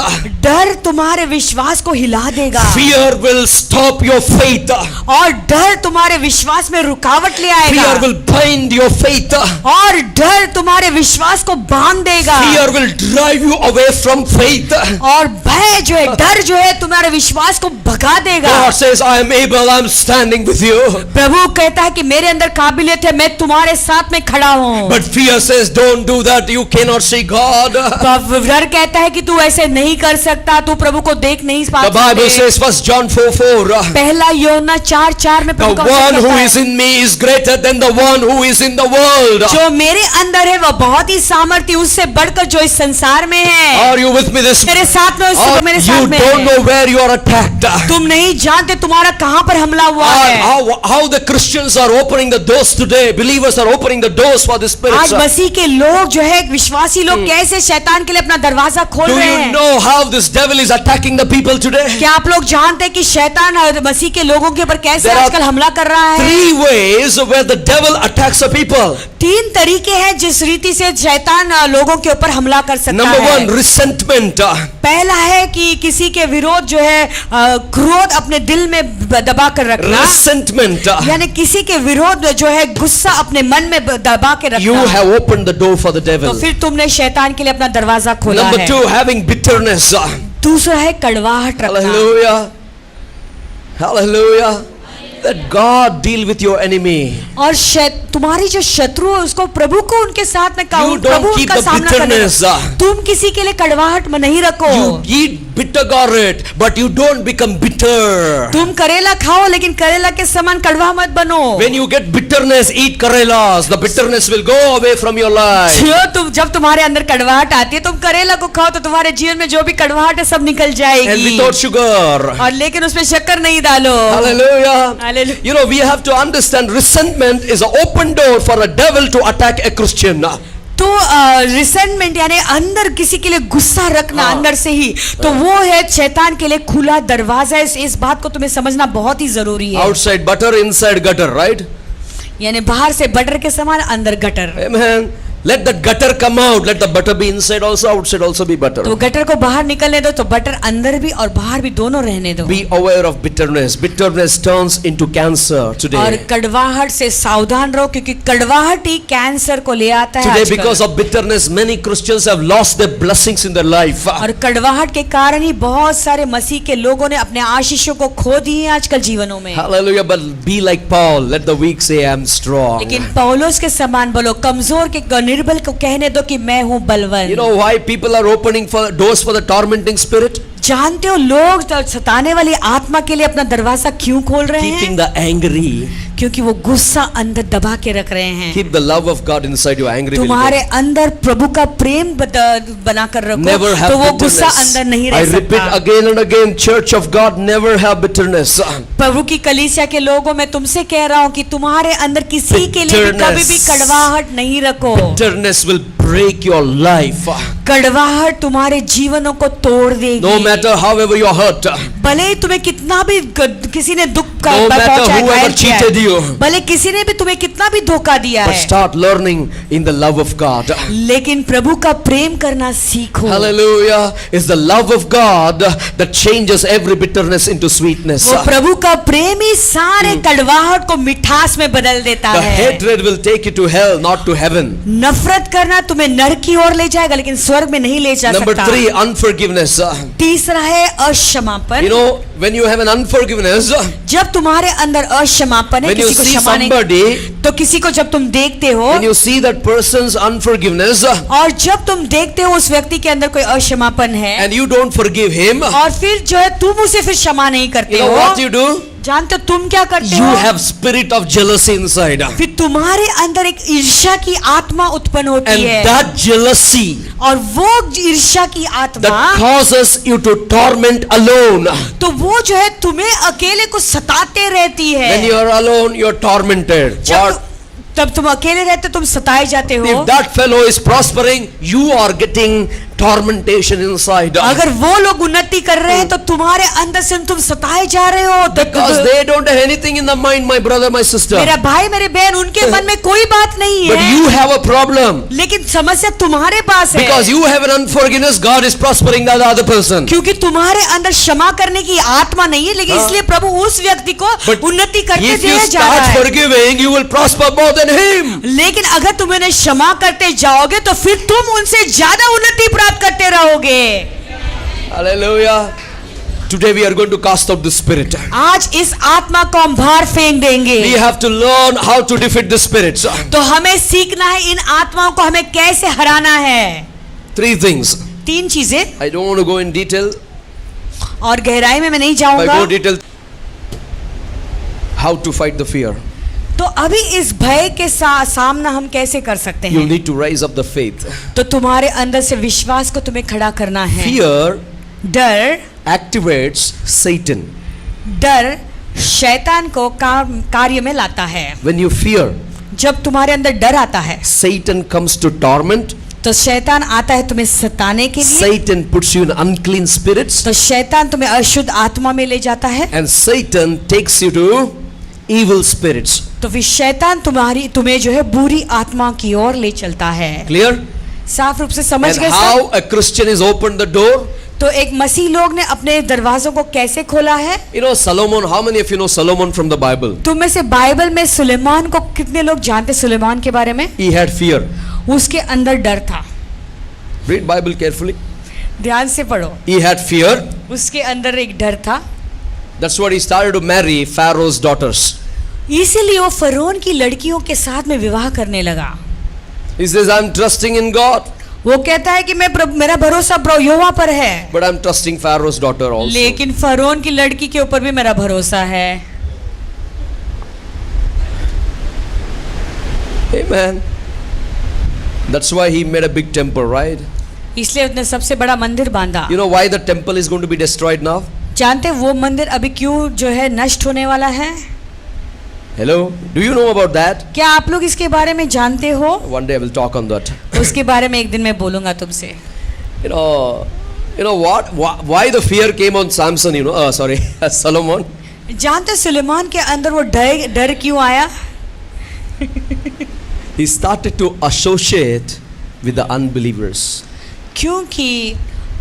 डर तुम्हारे विश्वास को हिला देगा Fear will stop your faith. और डर तुम्हारे विश्वास में रुकावट ले आएगा Fear will bind your faith. और डर तुम्हारे विश्वास को बांध देगा Fear will drive you away from faith. और भय जो है डर जो है तुम्हारे विश्वास को भगा देगा। God says, I am able, I am standing with you. प्रभु कहता है कि मेरे अंदर काबिलियत है मैं तुम्हारे साथ में खड़ा हूँ। But fear says, don't do that, you cannot see God. तो डर कहता है कि तू ऐसे नहीं कर सकता, तू प्रभु को देख नहीं पा The Bible सकते। says, 1 John 4:4, पहला योना 4:4 में the प्रभु का वचन one who कहता is है, in me is greater than the one who is in the world. जो मेरे अंदर है वह बहुत ही सामर्थ्य उससे बढ़कर जो इस संसार में है। Are you with me this मेरे साथ में Or मेरे you साथ में don't है। know where you are attacked. तुम नहीं जानते तुम्हारा कहाँ पर हमला हुआ है। How the Christians are opening the doors today. Believers are opening the doors for the spirits. आज मसीह के लोग जो है विश्वासी लोग कैसे शैतान के लिए अपना दरवाजा खोल Do रहे you हैं। know how this devil is attacking the people today? क्या आप लोग जानते हैं कि शैतान मसीह के लोगों के ऊपर कैसे There are आजकल हमला कर रहा है? 3 ways where the devil attacks the people. 3 तरीके हैं जिस रीति से शैतान लोगों के ऊपर हमला कर सकता Number है। 1, resentment. पहला है कि किसी के विरोध जो है क्रोध अपने दिल में दबा कर रखना। Resentment. यानी किसी के विरोध जो है गुस्सा अपने मन में दबा के You रखना। have opened the door for the तो devil. फिर तुमने शैतान के लिए अपना दरवाजा खोला Number है। 2, having bitterness. दूसरा है कड़वाहट रखना। Hallelujah. Hallelujah. Let God deal with your enemy. और तुम्हारी जो शत्रु है उसको प्रभु को उनके साथ में कहो, You don't प्रभु keep उनका the सामना करने bitterness. दो। तुम किसी के लिए कड़वाहट में नहीं रखो। You eat bitter gourd, but you don't become bitter. तुम करेला खाओ लेकिन करेला के समान कड़वा मत बनो। When you get bitterness, eat karelas. The bitterness will go away from your life. जब तुम्हारे अंदर कड़वाहट आती है तुम करेला को खाओ तो तुम्हारे जीवन में जो भी कड़वाहट है सब निकल And जाएगी। without sugar. और लेकिन उसमें शक्कर नहीं डालो। Hallelujah. Hallelujah. You know, we have to understand resentment is an open door for a devil to attack a Christian. तो रिसेंटमेंट यानी अंदर किसी के लिए गुस्सा रखना अंदर से ही, तो वो है शैतान के लिए खुला दरवाजा। इस बात को तुम्हें समझना बहुत ही जरूरी है। Outside butter, inside gutter, right? यानी बाहर से बटर के समान, अंदर gutter. Amen. Let the gutter come out. Let the butter be inside also, outside also be butter. तो गटर को बाहर निकलने दो, तो बटर अंदर भी और बाहर भी दोनों रहने दो। Be aware of bitterness. Bitterness turns into cancer और today. कड़वाहट से सावधान रहो, क्योंकि कड़वाहट ही कैंसर को ले आता है Today, आजकल। because of bitterness, many Christians have lost their blessings in their life. और कड़वाहट के कारण ही बहुत सारे मसीह के लोगों ने अपने आशीषों को खो दिए हैं आजकल जीवनों में। Hallelujah. But be like Paul. Let the weak say, I am strong. लेकिन पौलुस के समान बोलो, कमजोर के निर्बल को कहने दो कि मैं हूँ बलवान। You know why people are opening for doors for the tormenting spirit? जानते हो लोग सताने वाली आत्मा के लिए अपना दरवाजा क्यों खोल रहे हैं? Keeping the angry. क्योंकि वो गुस्सा अंदर दबा के रख रहे हैं। Keep the love of God inside your angry. तुम्हारे अंदर प्रभु का प्रेम बना कर रखो, Never have तो वो bitterness. गुस्सा अंदर नहीं I रह repeat सकता। again and again, Church of God, never have bitterness. प्रभु की कलीसिया के लोगों में तुमसे कह रहा हूँ कि तुम्हारे अंदर किसी के लिए भी कभी भी कड़वाहट नहीं रखो। Bitterness will break your life. कड़वाहट तुम्हारे जीवनों को तोड़ देगी। No matter however you're hurt. भले ही तुम्हें कितना भी किसी ने दुख का No matter पहुंचाया, whoever घायल किया है, cheated you. भले किसी ने भी तुम्हें कितना भी धोखा दिया But है, start learning in the love of God. लेकिन प्रभु का प्रेम करना सीखो। Hallelujah. It's the love of God that changes every bitterness into sweetness. वो प्रभु का प्रेम ही सारे कड़वाहट को मिठास में बदल देता The है। hatred will take you to hell, not to heaven. नफरत करना तुम्हें नरक की ओर ले जाएगा, लेकिन स्वर्ग में नहीं ले जा Number सकता। 3, unforgiveness. तीसरा है अक्षमापन। You know, when you have an unforgiveness, जब तुम्हारे अंदर अक्षमापन है, when you किसी को see क्षमा नहीं, somebody, तो किसी को जब तुम देखते हो when you see that person's unforgiveness और जब तुम देखते हो उस व्यक्ति के अंदर कोई अक्षमापन है, and you don't forgive him, और फिर जो है तुम उसे फिर क्षमा नहीं you करते know हो, what you do? जानते हो तुम क्या करते You हो? have spirit of jealousy inside. फिर तुम्हारे अंदर एक ईर्ष्या की आत्मा उत्पन्न होती And है, that jealousy और वो ईर्ष्या की आत्मा that causes you to torment alone. तो वो जो है तुम्हें अकेले को सताते रहती है। When you are alone, you are tormented. What? तब तुम अकेले रहते, तुम सताए जाते हो। If that fellow is prospering, you are getting tormentation inside. अगर वो लोग उन्नति कर रहे हैं तो तुम्हारे अंदर से तुम सताए जा रहे हो। Because they don't have anything in the mind, my brother, my sister. मेरा भाई मेरे बहन, उनके मन में कोई बात नहीं But है, you have a problem. लेकिन समस्या तुम्हारे पास है। Because you have an unforgiveness, God is prospering the other person. क्योंकि तुम्हारे अंदर क्षमा करने की आत्मा नहीं है, लेकिन इसलिए प्रभु उस व्यक्ति को But उन्नति करते if you दिया जा रहा start है। forgiving, you will prosper more than him. लेकिन अगर तुम उन्हें क्षमा करते जाओगे तो फिर तुम उनसे ज्यादा उन्नति प्राप्त करते रहोगे। Hallelujah. Today we are going to cast out the spirit. आज इस आत्मा को हम बाहर फेंक देंगे। We have to learn how to defeat the spirits. तो हमें सीखना है इन आत्माओं को हमें कैसे हराना है। 3 things. 3 चीजें, I don't want to go in detail. और गहराई में मैं नहीं If I जाऊंगा। go detail, how to fight the fear. तो अभी इस भय के सामना हम कैसे कर सकते You हैं? need to rise up the faith. तो तुम्हारे अंदर से विश्वास को तुम्हें खड़ा करना है। Fear डर activates Satan. डर शैतान को कार्य में लाता है। When you fear, जब तुम्हारे अंदर डर आता है Satan comes to torment. तो शैतान आता है तुम्हें सताने के लिए। Satan puts you in unclean spirits. तो शैतान तुम्हें अशुद्ध आत्मा में ले जाता है। And Satan takes you to evil spirits. तो फिर शैतान तुम्हें जो है बुरी आत्मा की ओर ले चलता है। Clear? साफ रूप से समझ And गए सब? how a Christian is opened the door? तो एक मसीह लोग ने अपने दरवाजों को कैसे खोला है? You know Solomon, how many of you know Solomon from the Bible? तुम में से बाइबल में सुलेमान को कितने लोग जानते? सुलेमान के बारे में He had fear. उसके अंदर डर था। Read Bible carefully. ध्यान से पढ़ो। He had fear. उसके अंदर एक डर था, That's what he started to marry Pharaoh's daughters. इसीलिए वो फरोन की लड़कियों के साथ में विवाह करने लगा। He says, I'm trusting in God, वो कहता है कि मेरा भरोसा यहोवा पर है, but I'm trusting Pharaoh's daughter also. लेकिन फरोन की लड़की के ऊपर भी मेरा भरोसा है। Amen. That's why he made a big temple, right? इसलिए उसने सबसे बड़ा मंदिर बांधा। You know why the temple is going to be destroyed now? जानते वो मंदिर अभी क्यों जो है नष्ट होने वाला है? Hello? Do you know about that? क्या आप लोग इसके बारे में जानते हो? One day I will talk on that. उसके बारे में एक दिन मैं बोलूंगा तुमसे. You know what? Why the fear came on Samson? Solomon. जानते सुलेमान के अंदर वो डर क्यों आया? He started to associate with the unbelievers. क्योंकि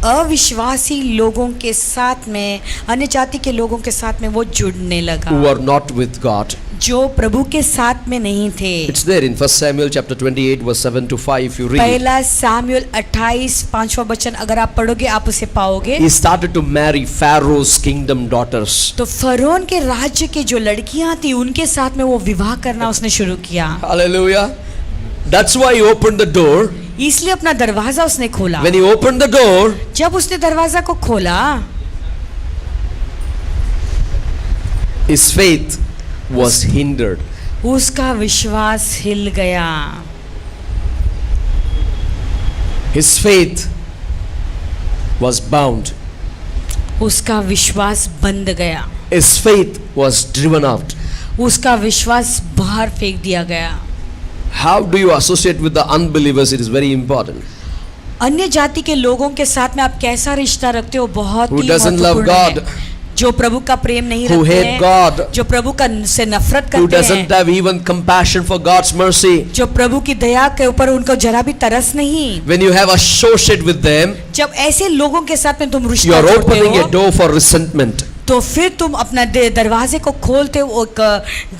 अविश्वासी लोगों के साथ में, अन्य जाति के लोगों के साथ में वो जुड़ने लगा, Who are not with God. जो प्रभु के साथ में नहीं थे. It's there in 1 Samuel chapter 28 verse 7 to 5 if you read. पहला सामुएल 28 5वां वचन अगर आप पढ़ोगे आप उसे पाओगे. He started to marry Pharaoh's kingdom daughters. तो फरोन के राज्य के जो लड़कियां थी उनके साथ में वो विवाह करना उसने शुरू किया. Hallelujah. That's why he opened the door. इसलिए अपना दरवाजा उसने खोला. When he opened the door, जब उसने दरवाजा को खोला, his faith was hindered. उसका विश्वास हिल गया. His faith was bound. उसका विश्वास बंद गया. His faith was driven out. उसका विश्वास बाहर फेंक दिया गया. How do you associate with the unbelievers? It is very important. अन्य जाति के लोगों के साथ में आप कैसा रिश्ता रखते हो बहुत Who ही doesn't love महत्वपूर्ण God? है. जो प्रभु का प्रेम नहीं Who रखते hate हैं, God? जो प्रभु का से नफरत Who करते doesn't हैं, have even compassion for God's mercy? जो प्रभु की दया के ऊपर उनको जरा भी तरस नहीं. When you have associate with them, जब ऐसे लोगों के साथ में तुम you रिश्ता are जोड़ते opening a हो door for resentment. तो फिर तुम अपना दरवाजे को खोलते हो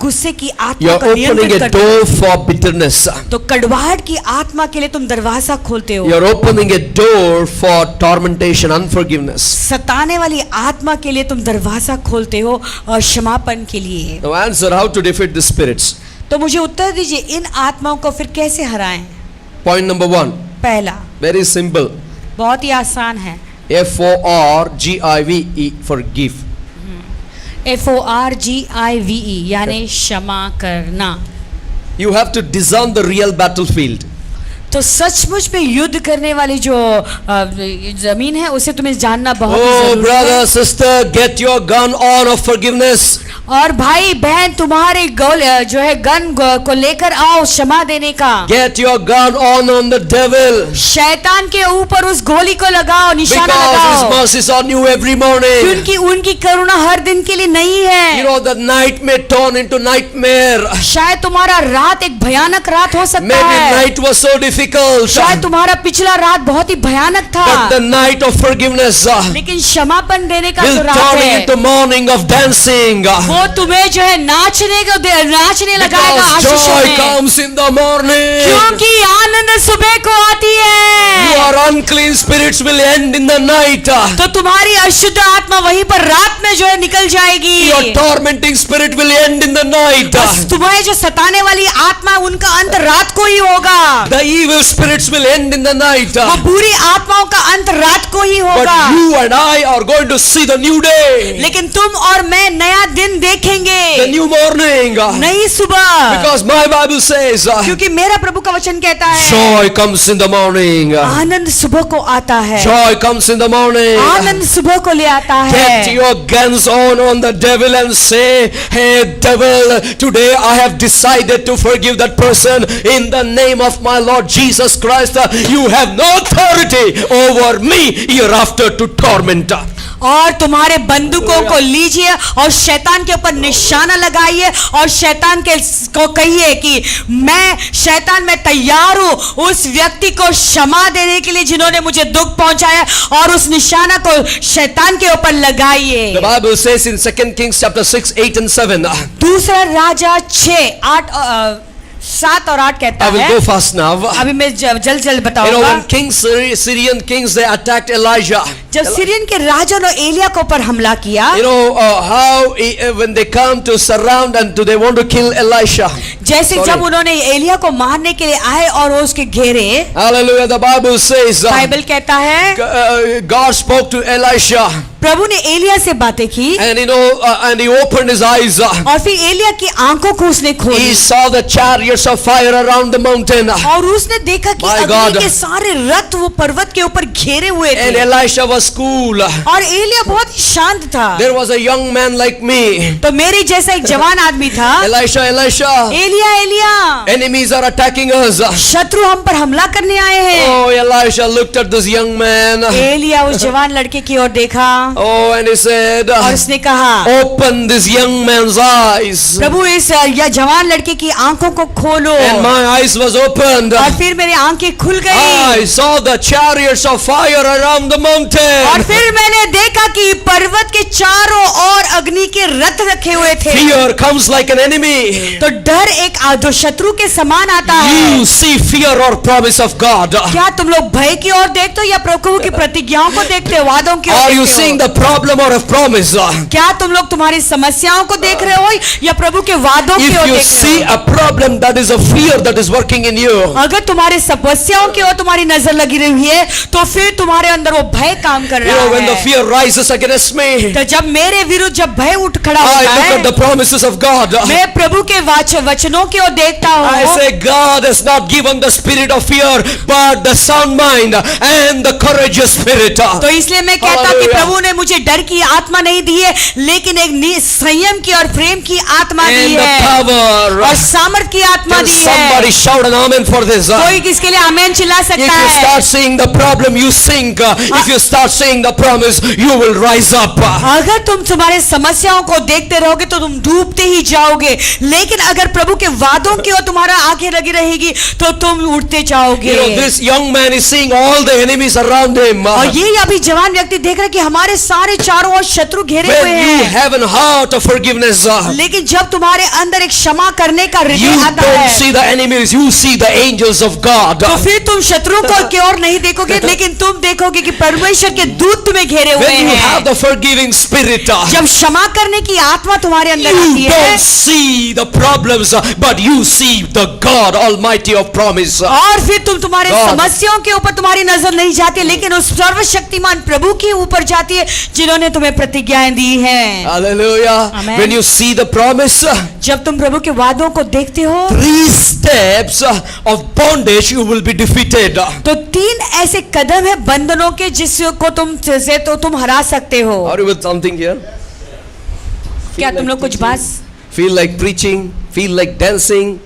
गुस्से की You आत्मा are को opening नियंत्रित a करते हो. door for bitterness. तो कड़वाहट की आत्मा के लिए तुम दरवाजा खोलते हो. You are opening a door for tormentation, unforgiveness. सताने वाली आत्मा के लिए तुम दरवाजा खोलते हो और क्षमापन के लिए. Now answer how to defeat the spirits. तो मुझे उत्तर दीजिए इन आत्माओं को फिर कैसे हराएं? Point number 1. पहला Very simple. बहुत ही आसान है. FORGIVE, forgive. FORGIVE यानी क्षमा करना. You have to discern the real battlefield. तो सचमुच में युद्ध करने वाली जो जमीन है उसे तुम्हें जानना बहुत ही Oh जरूरी brother, है. sister, get your gun on of forgiveness. और भाई बहन तुम्हारे गोल जो है गन को लेकर आओ क्षमा देने का. Get your gun on the devil. शैतान के ऊपर उस गोली को लगाओ, निशाना Because his लगाओ. mercies are new every morning. क्योंकि उनकी करुणा हर दिन के लिए नहीं You है. know the night may turn into nightmare. शायद तुम्हारा रात एक भयानक रात हो सकता Maybe है. night was so difficult. शायद तुम्हारा पिछला रात बहुत ही भयानक था. But the night of forgiveness लेकिन क्षमापन देने का will जो रात turn है into morning of dancing. वो तुम्हें जो है नाचने लगाएगा Because आशीषों joy में. comes in the morning. क्योंकि आनंद सुबह को आती है. Your unclean spirits will end in the night. तो तुम्हारी अशुद्ध आत्मा वहीं पर रात में जो है निकल जाएगी. Your tormenting spirit will end in the night. बस तुम्हें जो सताने वाली आत्मा है, उनका अंत रात को ही होगा. The evil spirits will end in the night. वो बुरी आत्माओं का अंत रात को ही But होगा. you and I are going to see the new day. लेकिन तुम और मैं नया दिन देखेंगे, The new morning. नई सुबह. Because my Bible says क्योंकि मेरा प्रभु का वचन कहता है joy comes in the morning. आनंद सुबह को आता है. Joy comes in the morning. आनंद सुबह को ले आता Get है. your guns on the devil and say, hey devil, today I have decided to forgive that person in the name of my Lord Jesus Christ. You have no authority over me hereafter to torment. और तुम्हारे बंदूकों को लीजिए और शैतान के ऊपर निशाना लगाइए और शैतान के को कहिए कि मैं शैतान में तैयार हूं उस व्यक्ति को क्षमा देने के लिए जिन्होंने मुझे दुख पहुंचाया, और उस निशाना को शैतान के ऊपर लगाइए. The Bible says in 2 Kings chapter 6, 8 and 7. दूसरा राजा 6, 7 और 8 कहता I will है. go fast now. अभी मैं जल्द You know बताऊंगा. when Syrian kings, they attacked Elijah. जब सीरियन के राजा ने एलिया के ऊपर हमला किया, You know how when they come to surround and they want to kill Elisha. जैसे जब उन्होंने एलिया को मारने के लिए आए और वो उसके घेरे, Hallelujah. The Bible says Bible कहता है God spoke to Elisha. प्रभु ने एलिया से बातें की And and he opened his eyes. और फिर एलिया की आंखों को उसने He खोली saw the chariots of fire around the mountain. और उसने देखा कि My अग्नि God. के सारे रथ वो पर्वत के ऊपर घेरे हुए And थे. Elisha was cool. और एलिया बहुत ही शांत था। There was a young man like me. तो मेरी जैसा एक जवान आदमी था। Elisha, Elisha. Elia Elia, Enemies are attacking us. शत्रु हम पर हमला करने आए हैं। Oh, Elisha looked at this young man. Elia उस जवान लड़के की ओर देखा Oh, and he said, और उसने कहा, open this young man's eyes. प्रभु इस या जवान लड़के की आंखों को खोलो। And my eyes was opened. और फिर मेरी आंखें खुल गई। I saw the chariots of fire around the और mountain. फिर मैंने देखा कि पर्वत के चारों ओर अग्नि के रथ रखे हुए थे। Fear comes like an enemy. तो डर एक जो शत्रु के समान आता है। You see fear or promise of God. क्या तुम लोग भय की ओर देखते हो या प्रभु की प्रतिज्ञाओं को देखते हो, वादों की ओर Are you देखते seeing हो? the problem or a promise? क्या तुम लोग तुम्हारी समस्याओं को देख रहे हो या प्रभु के वादों की If ओर you देख see रहे हो? a problem, that is a fear that is working in you. अगर तुम्हारी समस्याओं की ओर तुम्हारी नजर लगी रही है तो फिर तुम्हारे अंदर वो भय काम कर You know, रहा when the है। fear rises against me, तो जब मेरे विरुद्ध जब भय उठ खड़ा I होता look at the है, promises of God. मैं प्रभु के वचनों की ओर देखता I हूँ। say, God has not given the spirit of fear, but the sound mind and the courageous spirit. तो इसलिए मैं कहता कि Hallelujah. प्रभु ने मुझे डर की आत्मा नहीं दी है, लेकिन एक संयम की और प्रेम की आत्मा दी And the है power. और सामर्थ की आत्मा Can दी somebody है। shout an amen for this? कोई किसके लिए आमेन चिल्ला If सकता you है? start seeing the problem, you sink. If you start seeing the promise, you will rise up. अगर तुम तुम्हारे समस्याओं को देखते रहोगे तो तुम डूबते ही जाओगे, लेकिन अगर प्रभु के वादों की ओर तुम्हारा आंखें लगी रहेगी तो तुम उठते जाओगे। You know, this young man is seeing all the enemies around him. और ये अभी जवान व्यक्ति देख रहा है कि हमारे सारे चारों ओर शत्रु घेरे हुए When you हैं, have a heart of forgiveness, लेकिन जब तुम्हारे अंदर एक क्षमा करने का you हृदय आता don't है see the enemies, you see the angels of God. तो फिर तुम शत्रु को की ओर नहीं देखोगे, लेकिन तुम देखोगे कि परमेश्वर के दूत तुम्हें घेरे हुए When you have हैं। the forgiving spirit, जब क्षमा करने की आत्मा तुम्हारे अंदर आती you है don't see the problems, but you see the God Almighty of promise. और फिर तुम तुम्हारे God. समस्याओं के ऊपर तुम्हारी नजर नहीं जाती, लेकिन उस सर्वशक्तिमान प्रभु के ऊपर जाती है जिन्होंने तुम्हें प्रतिज्ञाएं दी हैं। Hallelujah. Amen. When you see the promise, जब तुम प्रभु के वादों को देखते हो 3 steps of bondage, you will be defeated. तो 3 ऐसे कदम है बंधनों के जिसको तुम हरा सकते हो। Are you with something here? क्या तुम लोग कुछ बात Feel like preaching, feel like dancing.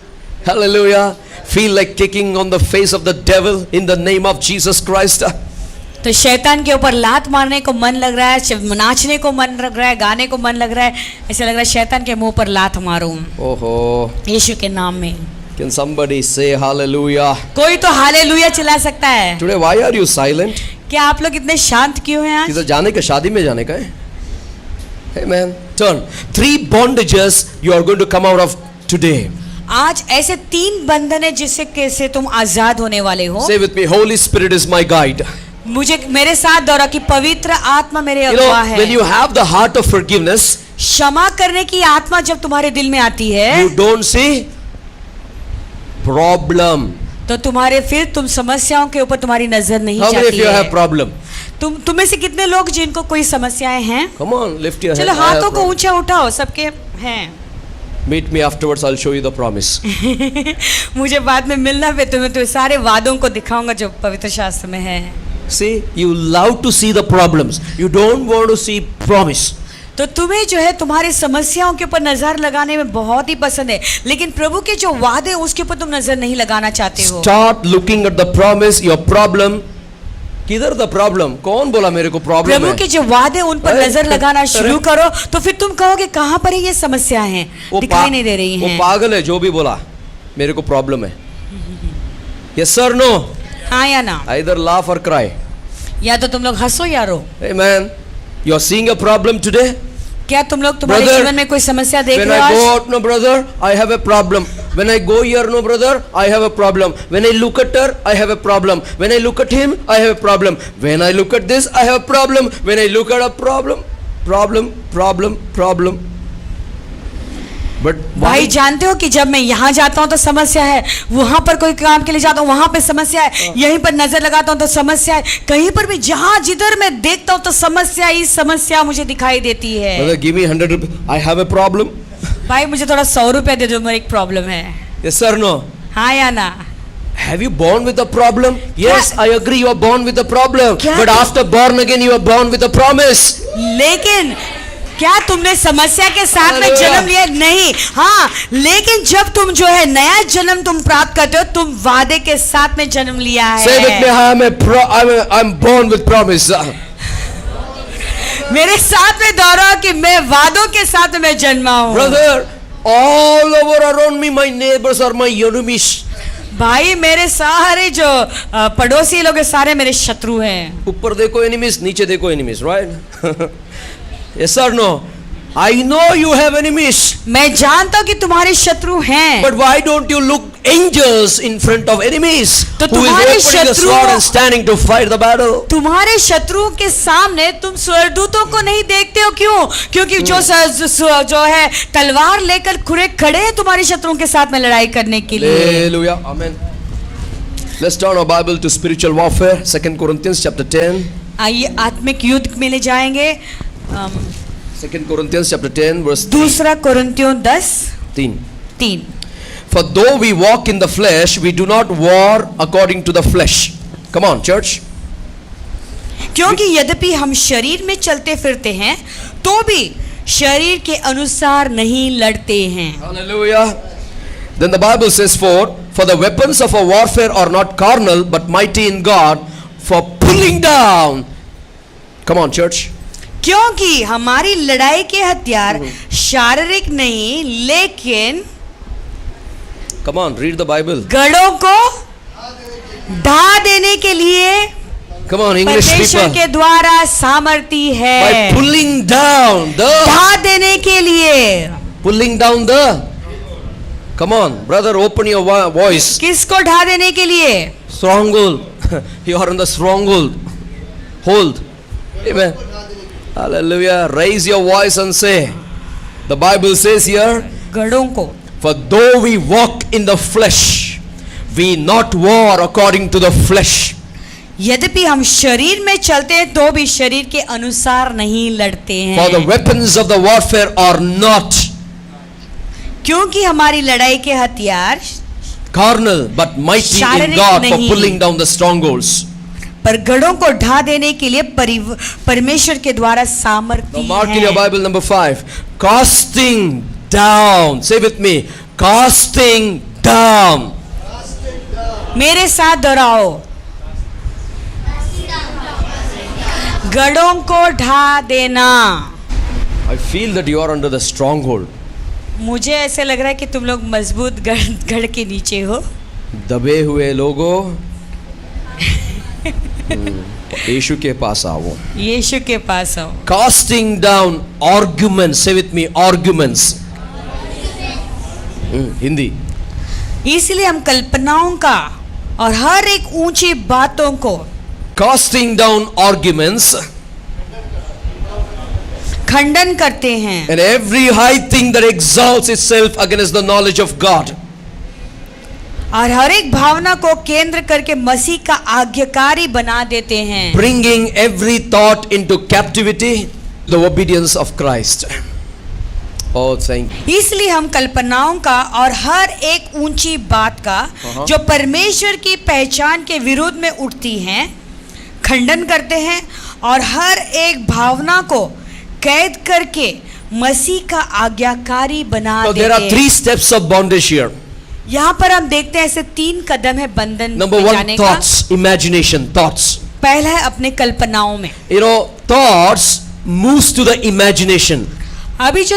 Hallelujah. Feel like kicking on the face of the devil in the name of Jesus Christ. तो शैतान के ऊपर लात मारने को मन लग रहा है, नाचने को मन लग रहा है, गाने को मन लग रहा है, ऐसे लग रहा है शैतान के मुंह पर लात मारूं Oh, यीशु के नाम में। can somebody say hallelujah? कोई तो हालेलुया चिल्ला सकता है। Today, why are you silent? क्या आप लोग इतने शांत क्यों हैं आज? किधर जाने का, शादी में जाने का है? Hey man, turn. 3 bondages you are going to come out of today. आज ऐसे 3 बंधन है जिससे कैसे तुम आजाद होने वाले हो। Say with me, Holy Spirit is my guide. मुझे मेरे साथ दोहरा कि पवित्र आत्मा मेरे You know, अगुवा है। when you have the heart of forgiveness, क्षमा करने की आत्मा जब तुम्हारे दिल में आती है you don't see problem. तो तुम्हारे फिर तुम समस्याओं के ऊपर तुम्हारी नजर नहीं How many of जाती you have है। problem? तुम्हें से कितने लोग जिनको कोई समस्याएं हैं? Come on, lift your चलो hand. I have हाथों को problem. ऊंचा उठाओ, सबके हैं। Meet me afterwards, I'll show you the promise. मुझे बाद में मिलना पे तुम्हें तो सारे वादों को दिखाऊंगा जो पवित्र शास्त्र में है। See, you love to see the problems. You don't want to see promise. तो तुम्हें जो है तुम्हारी समस्याओं के ऊपर नजर लगाने में बहुत ही पसंद है, लेकिन प्रभु के जो वादे उसके ऊपर तुम नजर नहीं लगाना चाहते हो। Start looking at the promise, your problem. किधर the problem? कौन बोला मेरे को problem प्रभु है? के जो वादे उन पर अरे, नजर लगाना शुरू अरे। करो तो फिर तुम कहोगे कहां पर है ये समस्या है, दिखाई नहीं दे रही वो हैं। पागल है जो भी बोला मेरे को प्रॉब्लम है। Yes sir, no. हाँ या ना? Either laugh or cry. या तो तुम लोग हंसो या रो। Hey man, you are seeing a problem today? क्या तुम लोग तुम्हारे Brother, जीवन में कोई समस्या देख When रहे हो I go आज? out, no brother, I have a problem. When I go here, no brother, I have a problem. When I look at her, I have a problem. When I look at him, I have a problem. When I look at this, I have a problem. When I look at a problem. But भाई why? जानते हो कि जब मैं यहाँ जाता हूँ तो समस्या है, वहां पर कोई काम के लिए जाता हूँ वहां पे समस्या है, यहीं पर नजर लगाता हूँ तो समस्या है, कहीं पर भी जहाँ जिधर मैं देखता हूँ तो समस्या ही समस्या मुझे दिखाई देती है। Brother, give me 100 rupees. I have a problem. भाई मुझे थोड़ा 100 रुपया दे दो, मेरी एक प्रॉब्लम है। Yes sir, no. हाँ या ना? Have you born with a problem? Yes, I agree, you are born with a problem. क्या But after born again, you are born with a promise. लेकिन क्या तुमने समस्या के साथ में Hallelujah. जन्म लिया? नहीं। हाँ, लेकिन जब तुम जो है नया जन्म तुम प्राप्त करते हो, तुम वादे के साथ में जन्म लिया है। Say with me, I'm born with promise. मेरे साथ में दोहराओ कि मैं वादों के साथ में जन्मा हूँ। Brother, all over around me, my neighbors are my enemies. भाई, मेरे सारे जो पड़ोसी लोग हैं, सारे मेरे शत्रु हैं। ऊपर देखो enemies, नीचे देखो enemies, right? Yes or no? I know you have enemies. मैं जानता हूँ कि तुम्हारे शत्रु हैं। But why don't you look angels in front of enemies? तो Who is तुम्हारे opening the शत्रुओं- sword and standing to fight the battle? तुम्हारे शत्रुओं के सामने तुम स्वर्गदूतों को नहीं देखते हो, क्यों? क्योंकि जो है तलवार लेकर खड़े हैं तुम्हारे शत्रुओं के साथ में लड़ाई करने के लिए। Hallelujah. Amen. Let's turn our Bible to spiritual warfare. 2 Corinthians chapter 10. आइए आत्मिक युद्ध में ले जाएंगे। 2 Corinthians chapter 10 verse 3. दूसरा कोरिन्थियों 10:3। For though we walk in the flesh, we do not war according to the flesh. Come on, church. क्योंकि यद्यपि हम शरीर में चलते फिरते हैं, तो भी शरीर के अनुसार नहीं लड़ते हैं। Hallelujah. Then the Bible says, for the weapons of our warfare are not carnal, but mighty in God for pulling down. Come on, church. क्योंकि हमारी लड़ाई के हथियार शारीरिक नहीं, लेकिन Come on, read the Bible. गढ़ों को ढा देने के लिए Come on, English परमेश्वर people. के द्वारा सामर्थी By है। pulling down the. ढा देने के लिए Pulling down the. Come on, brother, open your voice. किसको ढा देने के लिए? Stronghold. You are in the stronghold. Hold. Amen. Hallelujah. Raise your voice and say. The Bible says here, गढ़ों को। for though we walk in the flesh, we not war according to the flesh. यद्यपि हम शरीर में चलते हैं, तो भी शरीर के अनुसार नहीं लड़ते For the हैं। weapons of the warfare are not क्योंकि हमारी लड़ाई के हथियार carnal, but mighty in शारीरिक God for नहीं। pulling down the strongholds. पर गढ़ों को ढा देने के लिए परमेश्वर के द्वारा सामर्थी Now mark in your है। Bible number 5. Casting down. Say with me. Casting down. मेरे साथ दोहराओ। गढ़ों को ढा देना। I feel that you are under the stronghold. मुझे ऐसे लग रहा है कि तुम लोग मजबूत गढ़ के नीचे हो। दबे हुए लोगों यीशु के पास आओ. यीशु के पास आओ। Casting down arguments. Say with me. Arguments. Hindi. इसलिए हम कल्पनाओं का और हर एक ऊंची बातों को Casting down arguments खंडन करते हैं and every high thing that exalts itself against the knowledge of God. और हर एक भावना को केंद्र करके मसीह का आज्ञाकारी बना देते हैं। Bringing every thought into captivity, the obedience of Christ. Oh, thank you. इसलिए हम कल्पनाओं का और हर एक ऊंची बात का जो परमेश्वर की पहचान के विरोध में उठती हैं, खंडन करते हैं और हर एक भावना को कैद करके मसीह का आज्ञाकारी बना Now देते there are हैं। 3 steps of bondage here. यहाँ पर हम देखते हैं ऐसे 3 कदम है बंधन Number में 1, जाने का। thoughts, imagination, thoughts. पहला है अपने कल्पनाओं में। You know, thoughts moves to the imagination. अभी जो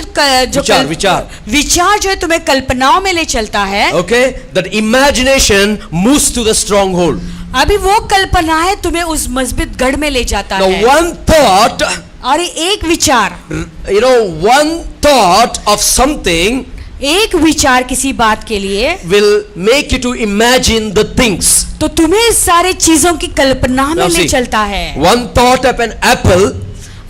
विचार जो है तुम्हें कल्पनाओं में ले चलता है। Okay, that imagination moves to the stronghold. अभी वो कल्पनाएं तुम्हें उस मजबूत गढ़ में ले जाता Now है। one thought, और एक विचार, you know, one thought of something एक विचार किसी बात के लिए will make you to imagine the things. तो तुम्हें इस सारे चीजों की कल्पना में Now ले see, चलता है। one thought of an apple,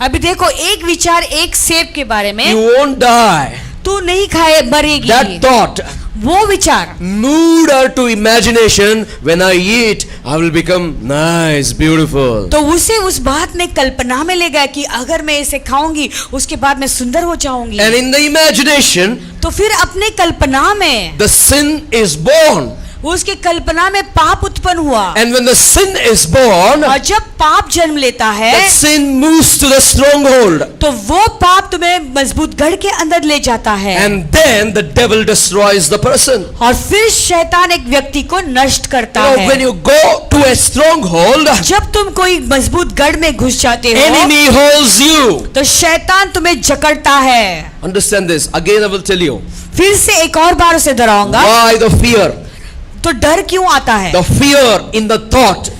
अभी देखो एक विचार एक सेब के बारे में, you won't die. तू नहीं खाए मरेगी। That thought वो विचार moved her to imagination. When I eat, I will become nice, beautiful. तो उसे उस बात ने कल्पना में ले गया कि अगर मैं इसे खाऊंगी उसके बाद मैं सुंदर हो जाऊंगी। And in the imagination, तो फिर अपने कल्पना में the sin is born. उसकी कल्पना में पाप उत्पन्न हुआ। And when the sin is born, और जब पाप जन्म लेता है that sin moves to the stronghold. तो वो पाप तुम्हें मजबूत गढ़ के अंदर ले जाता है। And then the devil destroys the person. और फिर शैतान एक व्यक्ति को नष्ट करता है। When you go to a stronghold, जब तुम कोई मजबूत गढ़ में घुस जाते हो enemy holds you. तो शैतान तुम्हें जकड़ता है। Understand this. Again I will tell you. फिर से एक और बार उसे डराऊंगा। Why the fear? तो डर क्यों आता है? The fear in the thought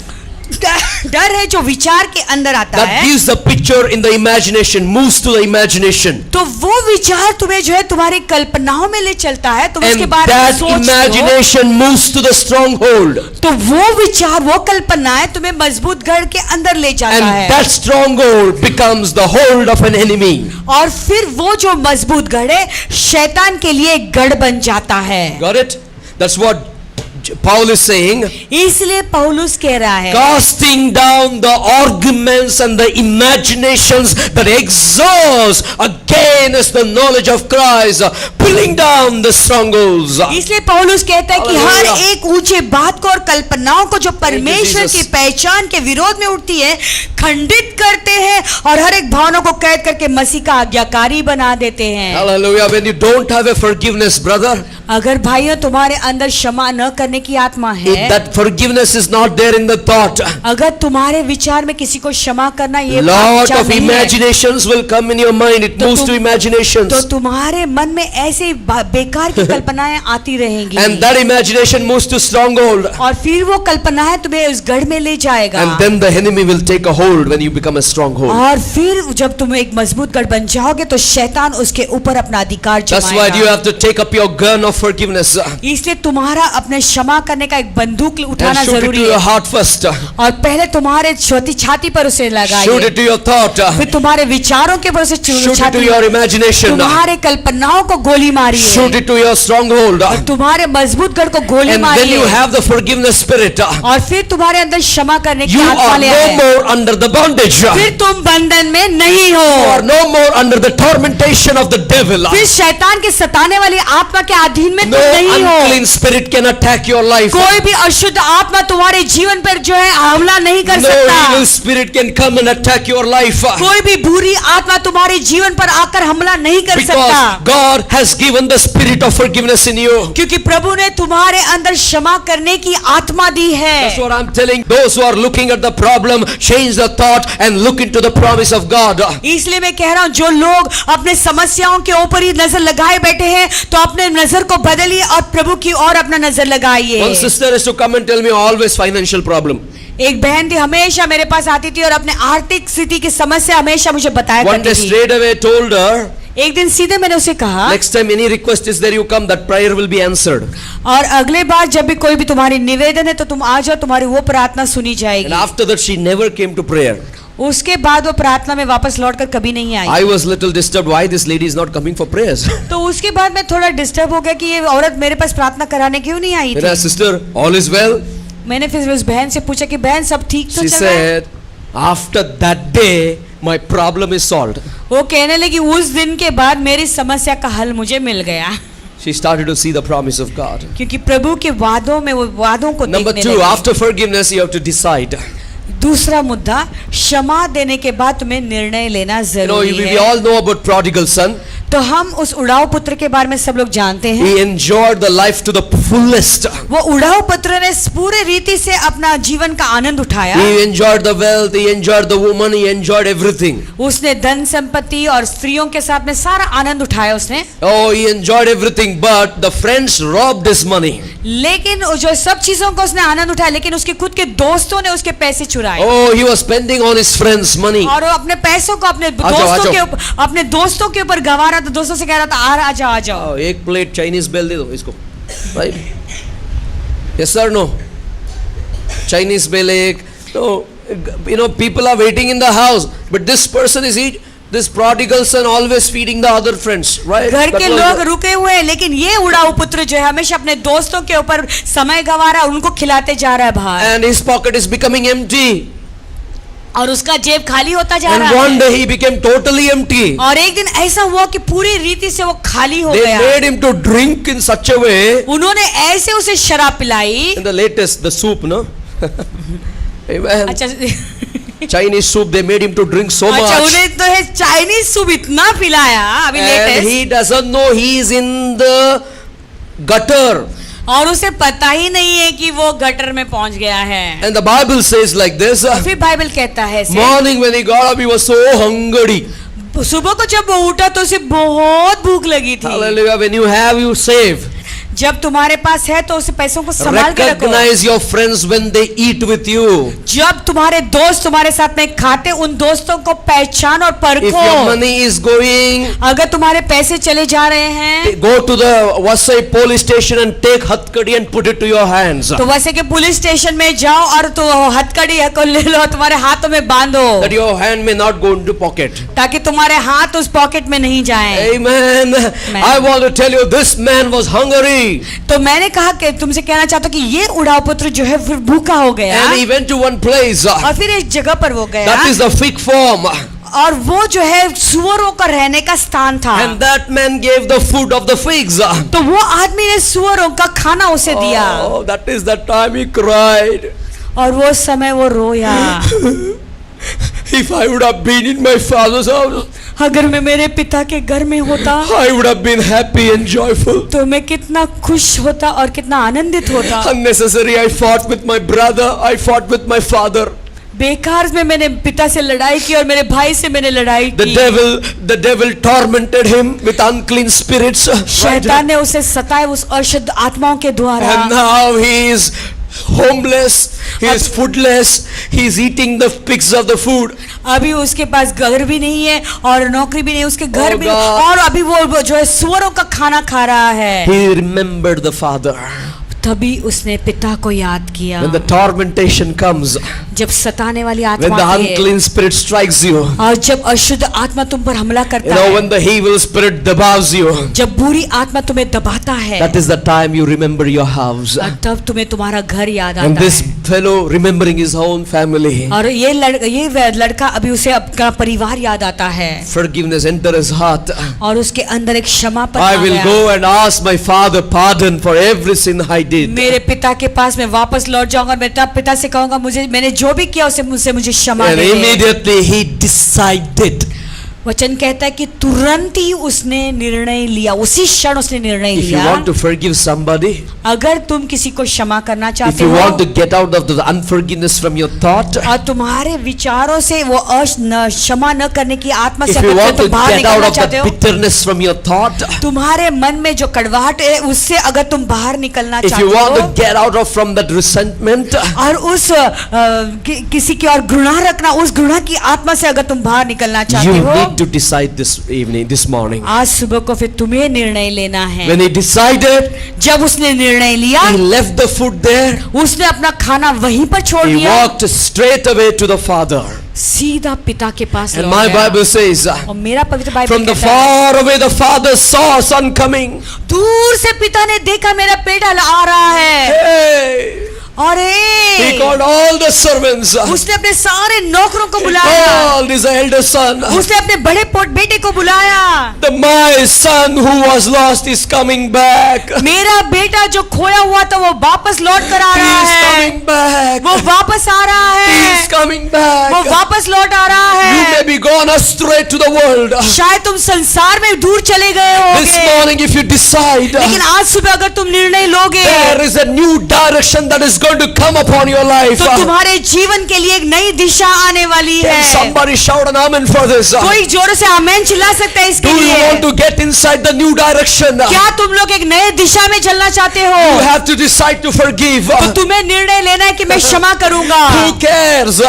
डर है जो विचार के अंदर आता that है। gives the picture in the imagination, moves to the imagination. तो वो विचार तुम्हें जो है तुम्हारी कल्पनाओं में ले चलता है। तुम उसके And बारे में that सोचते हो imagination moves to the stronghold. तो वो विचार वो कल्पनाएं तुम्हें मजबूत गढ़ के अंदर ले जाता And है। that stronghold becomes the hold of an enemy. और फिर वो जो मजबूत गढ़ है शैतान के लिए एक गढ़ बन जाता है। Got it? That's what Paul is saying. इसलिए पौलुस कह रहा है Casting down the arguments and the imaginations that exhaust against the knowledge of Christ, pulling down the strongholds. इसलिए पौलुस कहता है कि हर Hallelujah. एक ऊंचे बात को और कल्पनाओं को जो परमेश्वर Jesus. की पहचान के विरोध में उठती है खंडित करते हैं और हर एक भावना को कैद करके मसीह का आज्ञाकारी बना देते हैं। Hallelujah. When you don't have a forgiveness, brother, अगर भाइयों तुम्हारे अंदर क्षमा न करने की आत्मा if है, that forgiveness is not there in the thought, अगर तुम्हारे विचार में किसी को क्षमा करना ये lot बात of नहीं है, imaginations will come in your mind. It तो moves to तुम- imaginations. तो तुम्हारे मन में ऐसे बेकार की कल्पनाएं आती रहेंगी And that imagination moves to stronghold. और फिर वो कल्पनाएं तुम्हें उस गढ़ में ले जाएगा। And then the enemy will take a hold when you become a stronghold. और फिर जब तुम एक मजबूत गढ़ बन जाओगे तो शैतान उसके ऊपर अपना अधिकार That's why you जमाएगा। have to take up your gun of forgiveness इसलिए तुम्हारा अपने क्षमा करने का एक बंदूक and उठाना shoot it जरूरी to your है heart first. और पहले तुम्हारे छाती पर उसे Shoot लगाइए, it to your thought. फिर तुम्हारे विचारों के ऊपर उसे Shoot it to छाती, your imagination. तुम्हारे कल्पनाओं को गोली मारिए, Shoot it to your stronghold. तुम्हारे मजबूत गढ़ को गोली And when you मारिए have the forgiveness spirit, और फिर तुम्हारे अंदर क्षमा करने की you आत्मा are ले no आए, more under the bondage. फिर तुम बंधन में नहीं You हो, are no more under the tormentation of the devil. फिर शैतान के सताने वाली आत्मा के अधीन में No तुम नहीं हो। unclean spirit can attack your life. कोई भी अशुद्ध आत्मा तुम्हारे जीवन पर जो है हमला नहीं कर No सकता। evil spirit can come and attack your life. कोई भी बुरी आत्मा तुम्हारे जीवन पर आकर हमला नहीं कर सकता, Because God has given the spirit of forgiveness in you. क्योंकि प्रभु ने तुम्हारे अंदर क्षमा करने की आत्मा दी That's है। what I'm telling those who are looking at the problem, change the thought and look into the promise of God. इसलिए मैं कह रहा हूँ जो लोग अपने समस्याओं के ऊपर ही नजर लगाए बैठे हैं तो अपने नजर को बदलिए और प्रभु की ओर अपना नजर लगाइए। One sister has to come and tell me always financial problem. एक बहन थी हमेशा मेरे पास आती थी और अपने आर्थिक स्थिति की समस्या हमेशा मुझे बताया One day करती थी। straight away told her, एक दिन सीधे मैंने उसे कहा next time any request is there, you come, that prayer will be answered. और अगले बार जब भी कोई भी तुम्हारी निवेदन है तो तुम आ जाओ, तुम्हारी वो प्रार्थना सुनी And जाएगी। after that she never came to prayer. उसके बाद वो प्रार्थना में वापस लौटकर कभी नहीं आई। I was little disturbed why this lady is not coming for prayers. तो उसके बाद मैं थोड़ा डिस्टर्ब हो गया कि ये औरत मेरे पास प्रार्थना कराने क्यों नहीं आई Then थी। sister, all is well. मैंने फिर उस बहन से पूछा कि बहन सब ठीक तो She चल रहा है? said, after that day my problem is solved. वो कहने लगी उस दिन के बाद मेरी समस्या का हल मुझे मिल गया, She started to see the promise of God. क्योंकि प्रभु के वादों में वो वादों को Number देखने two, लगी। after forgiveness you have to decide. दूसरा मुद्दा, क्षमा देने के बाद तुम्हें निर्णय लेना You know, जरूरी we है। all know about prodigal son. तो हम उस उड़ाऊ पुत्र के बारे में सब लोग जानते हैं। He enjoyed the life to the fullest. वो उड़ाऊ पुत्र ने पूरे रीति से अपना जीवन का आनंद उठाया। He enjoyed the wealth, he enjoyed the woman, he enjoyed everything. उसने धन संपत्ति और स्त्रियों के साथ में सारा आनंद उठाया उसने। Oh, he enjoyed everything, but the friends robbed his money. लेकिन जो सब चीजों का उसने आनंद उठाया, लेकिन उसके खुद के दोस्तों ने उसके पैसे चुराए। Oh, he was spending on his friends' money. और वो अपने पैसों को अपने दोस्तों के ऊपर गवा रहा था। दोस्तों से कह रहा था आ जाओ आ जाओ। Oh, एक प्लेट चाइनीज बेल दे दो इसको, right? Yes or no? Chinese bell एक, तो you know people are waiting in the house, but this person is this prodigal son always feeding the other friends, right? घर That के was लोग the- रुके हुए हैं, लेकिन ये उड़ाऊ पुत्र जो है हमेशा अपने दोस्तों के ऊपर समय गवा रहा है, उनको खिलाते जा रहा है बाहर। and his pocket is becoming empty. और उसका जेब खाली होता जा And रहा one है। day he became totally empty. और एक दिन ऐसा हुआ कि पूरी रीति से वो खाली हो They गया। made him to drink in such a way. उन्होंने ऐसे उसे शराब पिलाई। In the latest, the soup, no? Amen. अच्छा Chinese soup, they made him to drink so अच्छा, much. उन्हें तो है चाइनीज सूप इतना पिलाया अभी And latest, he doesn't know he is in the gutter. और उसे पता ही नहीं है कि वो गटर में पहुंच गया है। And the Bible says like this. फिर बाइबल कहता है ऐसे, Morning when he got up, he was so hungry. सुबह को जब वो उठा तो उसे बहुत भूख लगी थी। Hallelujah. When you have, you save. जब तुम्हारे पास है तो उसे पैसों को संभाल के रखो। Recognize your friends when they eat with you. जब तुम्हारे दोस्त तुम्हारे साथ में खाते, उन दोस्तों को पहचान और If परखो। your money is going, अगर तुम्हारे पैसे चले जा रहे हैं go to the Vasai police station and take hatkadi and put it to your hands. तो वैसे के पुलिस स्टेशन में जाओ और तो हथकड़ी को ले लो, तुम्हारे हाथों में बांधो, That your hand may not go into pocket. ताकि तुम्हारे हाथ उस पॉकेट में नहीं जाएं। Amen. I want to tell you, this man was hungry. तो मैंने कहा कि तुमसे कहना चाहता हूँ कि ये उड़ाव पुत्र जो है फिर भूखा हो गया And he went to one place. और फिर एक जगह पर वो गया That is the fig farm. और वो जो है सुअरों का रहने का स्थान था। And that man gave the food of the figs. तो वो आदमी ने सुअरों का खाना उसे दिया Oh, that is the time he cried. और वो समय वो रोया। If I would have been in my father's house, अगर मैं मेरे पिता के घर में होता I would have been happy and joyful. तो मैं कितना खुश होता और कितना आनंदित होता। Unnecessary, I fought with my brother, I fought with my father. बेकार में मैंने पिता से लड़ाई की और मेरे भाई से मैंने लड़ाई The की। devil tormented him with unclean spirits. शैतान ने उसे सताया उस अशुद्ध आत्माओं के द्वारा। And now he is homeless, he is foodless, he is eating the pigs of the food. अभी उसके पास घर भी नहीं है और नौकरी भी नहीं, उसके घर Oh भी God. और अभी वो जो है सुअरों का खाना खा रहा है। He remembered the father. तभी उसने पिता को याद किया। When the tormentation comes, जब सताने वाली when आत्मा the आती है unclean spirit strikes you, और जब अशुद्ध आत्मा तुम पर हमला you करता know, है, when the evil spirit devours you, जब बुरी आत्मा तुम्हें दबाता है, that is the time you remember your house. और तब तुम्हें तुम्हारा घर याद And आता this है। fellow remembering his own family, और ये लड़का अभी उसे अपना परिवार याद आता है forgiveness enter his heart. और उसके अंदर एक क्षमापन I आ will गया। go and ask my father pardon for every sin I did. मेरे पिता के पास मैं वापस लौट जाऊंगा और मेरे पिता से कहूंगा मैंने जो भी किया उसे मुझे क्षमा And they they. immediately he decided. वचन कहता है कि तुरंत ही उसने निर्णय लिया, उसी क्षण उसने निर्णय If you लिया। want to forgive somebody, अगर तुम किसी को क्षमा करना if चाहते you हो want to get out of the unforgiveness from your thought, और तुम्हारे विचारों से वो क्षमा न करने की आत्मा से if you अगर want to तुम बाहर get out निकलना of चाहते the हो, bitterness from your thought, तुम्हारे मन में जो कड़वाहट है उससे अगर तुम बाहर निकलना if चाहते you want हो to get out of from that resentment, और उस किसी की और घृणा रखना, उस घृणा की आत्मा से अगर तुम बाहर निकलना चाहते you हो, need to decide this morning. आज सुबह को फिर तुम्हें निर्णय लेना है। When he decided, जब उसने निर्णय लिया, he left the food there. उसने अपना खाना वहीं पर छोड़ He दिया, walked straight away to the father. सीधा पिता के पास And लौट my गया। Bible says, और मेरा पवित्र बाइबल from the कहता है, far away the father saw son coming. दूर से पिता ने देखा मेरा बेटा आ रहा है। Hey! और He called all the servants. उसने अपने सारे नौकरों को He बुलाया, called his elder son. उसने अपने बड़े बेटे को बुलाया। My son who was lost is coming back. मेरा बेटा जो खोया हुआ था वो वापस लौट कर आ He रहा is है, coming back. वो वापस आ रहा He है, is coming वो back. वापस लौट आ रहा You है। may be gone astray to the world. शायद तुम संसार में दूर चले गए This होगे, morning if you decide, लेकिन आज सुबह अगर तुम निर्णय लोगे there is a new direction that is going to come upon your life. तो तुम्हारे जीवन के लिए एक नई दिशा आने वाली Can है। somebody shout an amen for this? कोई जोरों से आमेन चिल्ला सकता है इसके Do you लिए? want to get inside the new direction? क्या तुम लोग एक नए दिशा में चलना चाहते You हो? have to decide to forgive. तो तुम्हें निर्णय लेना है कि मैं क्षमा करूंगा। Who cares?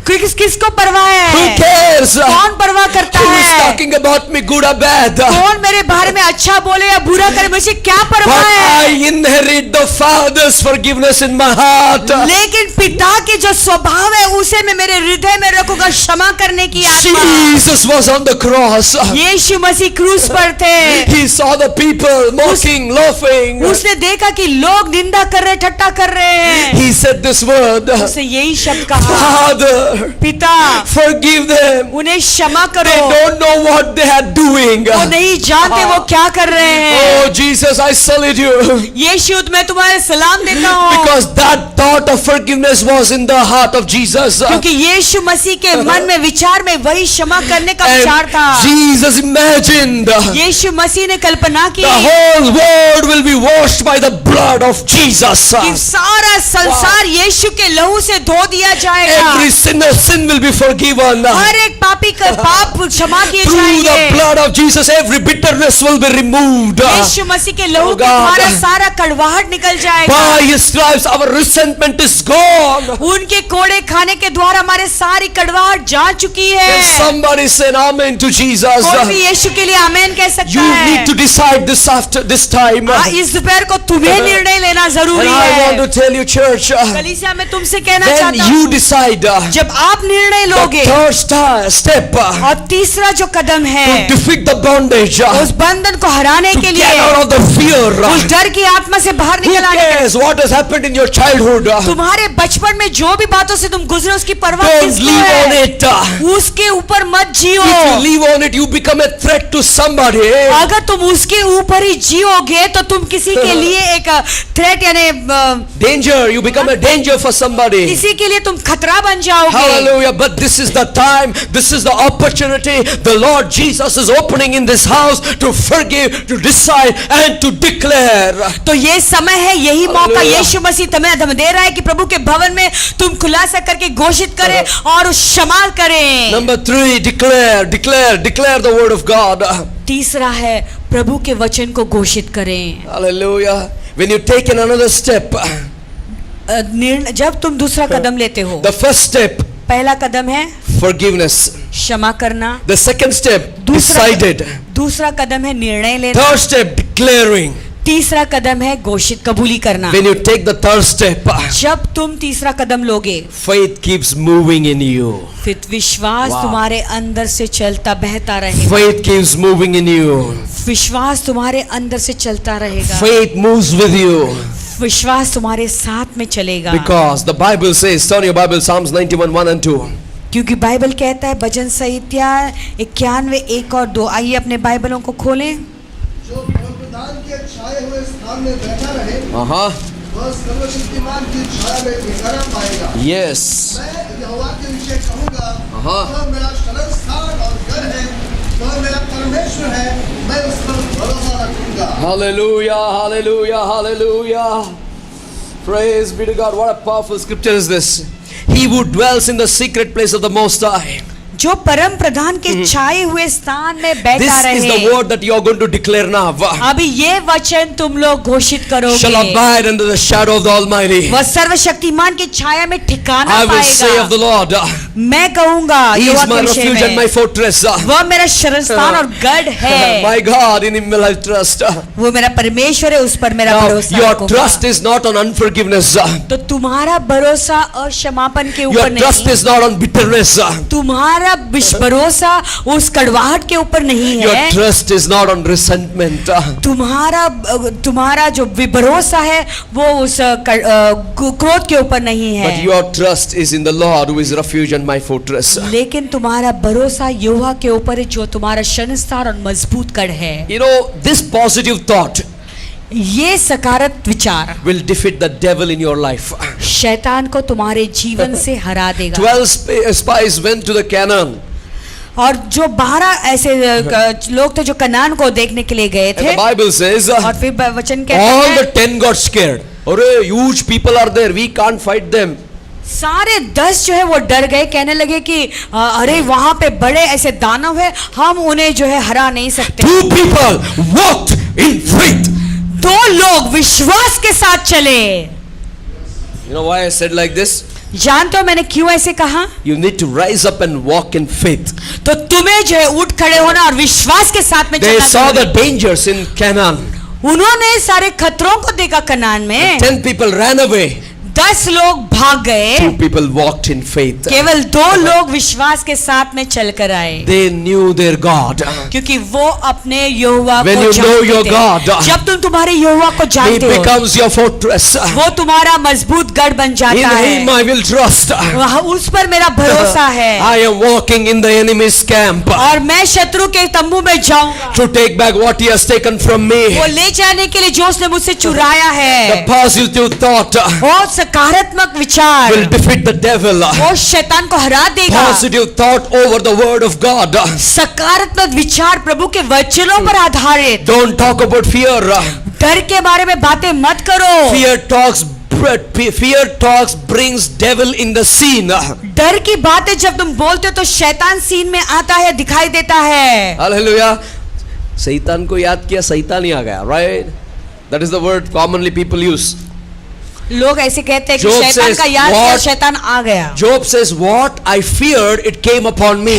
किसको परवाह Who है? cares? कौन परवाह करता Who is है? talking about me, good or bad? कौन मेरे बारे में अच्छा बोले या बुरा करे, मुझे क्या But परवाह I है? inherit the Father's forgiveness in my heart. लेकिन पिता के जो स्वभाव है उसे मैं मेरे हृदय में रखूंगा, क्षमा करने की आत्मा। Jesus was on the cross. यीशु मसीह क्रूस पर थे। He saw the people mocking, laughing. उसने देखा कि लोग निंदा कर रहे, ठट्टा कर रहे हैं। He said this word, उसने यही शब्द कहा, Father, पिता forgive them. उन्हें क्षमा They करो, don't know what they are doing. वो नहीं जानते वो क्या कर रहे हैं। Oh Jesus, I salute you. यीशु मैं तुम्हारे सलाम देता हूँ, Because that thought of forgiveness was in the heart of Jesus. क्योंकि यीशु मसीह के मन में, विचार में वही क्षमा करने का विचार था। And Jesus imagined यीशु मसीह ने कल्पना की the whole world will be washed by the blood of Jesus. कि सारा संसार यीशु के लहू से धो दिया जाएगा। Every sinner's sin will be forgiven. हर एक पापी का पाप क्षमा किए Through the जाएंगे। blood of Jesus, every bitterness will be removed. यीशु मसीह के लहू Oh के God. द्वारा सारा कड़वाहट निकल जाएगा। By His stripes, our resentment is gone. उनके कोड़े खाने के द्वारा हमारे सारी कड़वाहट जा चुकी Can है। somebody say an amen to Jesus? कोई भी यीशु के लिए आमेन कह सकता You है। need to decide this time. इस दोपहर को तुम्हें निर्णय लेना And जरूरी I है। want to tell you, church, कलीसिया मैं तुमसे कहना when चाहता you हूँ, decide जब आप निर्णय the लोगे third step और तीसरा जो कदम to है defeat the bondage, उस बंधन को हराने to के get लिए, out of the fear. उस डर की आत्मा से बाहर Who निकल आने के, cares what has happened in your childhood? तुम्हारे बचपन में जो भी बातों से तुम गुजरे उसकी परवाह Don't किसको live on है? it. उसके ऊपर मत जियो। If you live on it, you become a threat to somebody. अगर तुम उसके ऊपर ही जियोगे तो तुम किसी के लिए एक थ्रेट यानी Danger, you become a danger for somebody. किसी के लिए तुम खतरा बन जाओगे। Hallelujah. But this is the time, this is the opportunity the Lord Jesus is opening in this house to forgive, to decide and to declare. तो ये समय है, यही मौका Hallelujah. यीशु मसीह तुम्हें दे रहा है कि प्रभु के भवन में तुम खुलासा करके घोषित करें और क्षमा करें। Number 3, declare the word of God. तीसरा है प्रभु के वचन को घोषित करें। Hallelujah. When you take in another step, जब तुम दूसरा कदम लेते हो, the first step, पहला कदम है forgiveness. क्षमा करना, The second step, दूसरा decided. दूसरा कदम है निर्णय लेना, Third step, declaring. तीसरा कदम है घोषित कबूली करना। When you take the third step, जब तुम तीसरा कदम लोगे, faith keeps moving in you. फिर विश्वास Wow. तुम्हारे अंदर से चलता बहता रहेगा। Faith keeps moving in you. विश्वास तुम्हारे अंदर से चलता रहेगा। Faith moves with you. विश्वास तुम्हारे साथ में चलेगा। Because the Bible says, turn your Bible, Psalms 91, 1 and 2. क्योंकि बाइबल कहता है, भजन संहिता 91, 1 और 2। आइए अपने बाइबलों को खोलें। जो प्रधान के छाए हुए स्थान में बैठा रहे वह सर्वशक्तिमान की छाया में ठिकाना पाएगा। Yes. मैं यहोवा के विषय कहूँगा, वह मेरा शरण स्थान और घर है, वह मेरा परमेश्वर है, मैं उस पर भरोसा रखूंगा। Hallelujah, hallelujah, hallelujah. Praise be to God. What a powerful scripture is this. He who dwells in the secret place of the Most High. जो परम प्रधान के छाए हुए स्थान में बैठा This is the रहे। word that you are going to declare now. अभी ये वचन तुम लोग घोषित Shall करोगे। abide under the shadow of the Almighty. वह सर्वशक्तिमान की छाया में ठिकाना I will say of पाएगा। the Lord, मैं कहूँगा He यहोवा is my के विषय refuge and my में, fortress. वह मेरा शरण स्थान और गढ़ है। My God, in Him will I trust. वो मेरा परमेश्वर है, उस पर मेरा Now, भरोसा your रखूंगा। trust is not on unforgiveness. तो तुम्हारा भरोसा क्षमापन के Your ऊपर trust नहीं, is not on bitterness. तुम्हारा भरोसा उस कड़वाहट के ऊपर नहीं Your है, trust is not on resentment. तुम्हारा जो भरोसा है वो उस क्रोध के ऊपर नहीं But है, your trust is in the Lord who is refuge and my fortress. लेकिन तुम्हारा भरोसा यहोवा के ऊपर है जो तुम्हारा शरणस्थान और मजबूत गढ़ है। You know, this positive thought ये सकारात्मक विचार will defeat the devil in your life. शैतान को तुम्हारे जीवन से हरा देगा। 12 spies went to the Canaan. और जो 12 ऐसे लोग थे जो कनान को देखने के लिए गए And थे, the Bible says, और फिर वचन कहता all है the 10 got scared. अरे huge people are there, we can't fight them. सारे 10 जो है वो डर गए, कहने लगे कि अरे वहां पे बड़े ऐसे दानव है, हम उन्हें जो है हरा नहीं सकते। 2 people walked in faith. 2 लोग विश्वास के साथ चले। You know why I said like this? जानते हो मैंने क्यों ऐसे कहा? You need to rise up and walk in faith. तो तुम्हें जो है उठ खड़े होना और विश्वास के साथ में They चलना saw the जरूरी। dangers in Canaan. उन्होंने सारे खतरों को देखा कनान में। 10 people ran away. 10 लोग भाग गए, 2 people walked in faith. केवल 2 लोग विश्वास के साथ में चलकर आए, They knew their God. क्योंकि वो अपने यहोवा When को you know जानते your थे। God, जब तुम तुम्हारे यहोवा को He जानते हो, becomes your fortress. वो तुम्हारा मजबूत गढ़ बन In जाता Him है। I will trust. वहाँ उस पर मेरा भरोसा है, I am walking in the enemy's camp और मैं शत्रु के तंबू में जाऊंगा, to take back what He has taken from me. वो ले जाने के लिए जो उसने मुझसे चुराया The है। positive thought वो सकारात्मक विचार will defeat the devil. वो शैतान को हरा देगा। Positive thought over the word of God. सकारात्मक विचार प्रभु के वचनों पर आधारित। Don't talk about fear. डर के बारे में बातें मत करो। Fear talks brings devil in the scene. डर की बातें जब तुम बोलते हो तो शैतान सीन में आता है, दिखाई देता है। Hallelujah. शैतान को याद किया, शैतान ही आ गया, right? That is the word commonly people use. लोग ऐसे कहते हैं कि Job शैतान says, का याद किया, "What?" शैतान आ गया। Job says, "What I feared, it came upon me."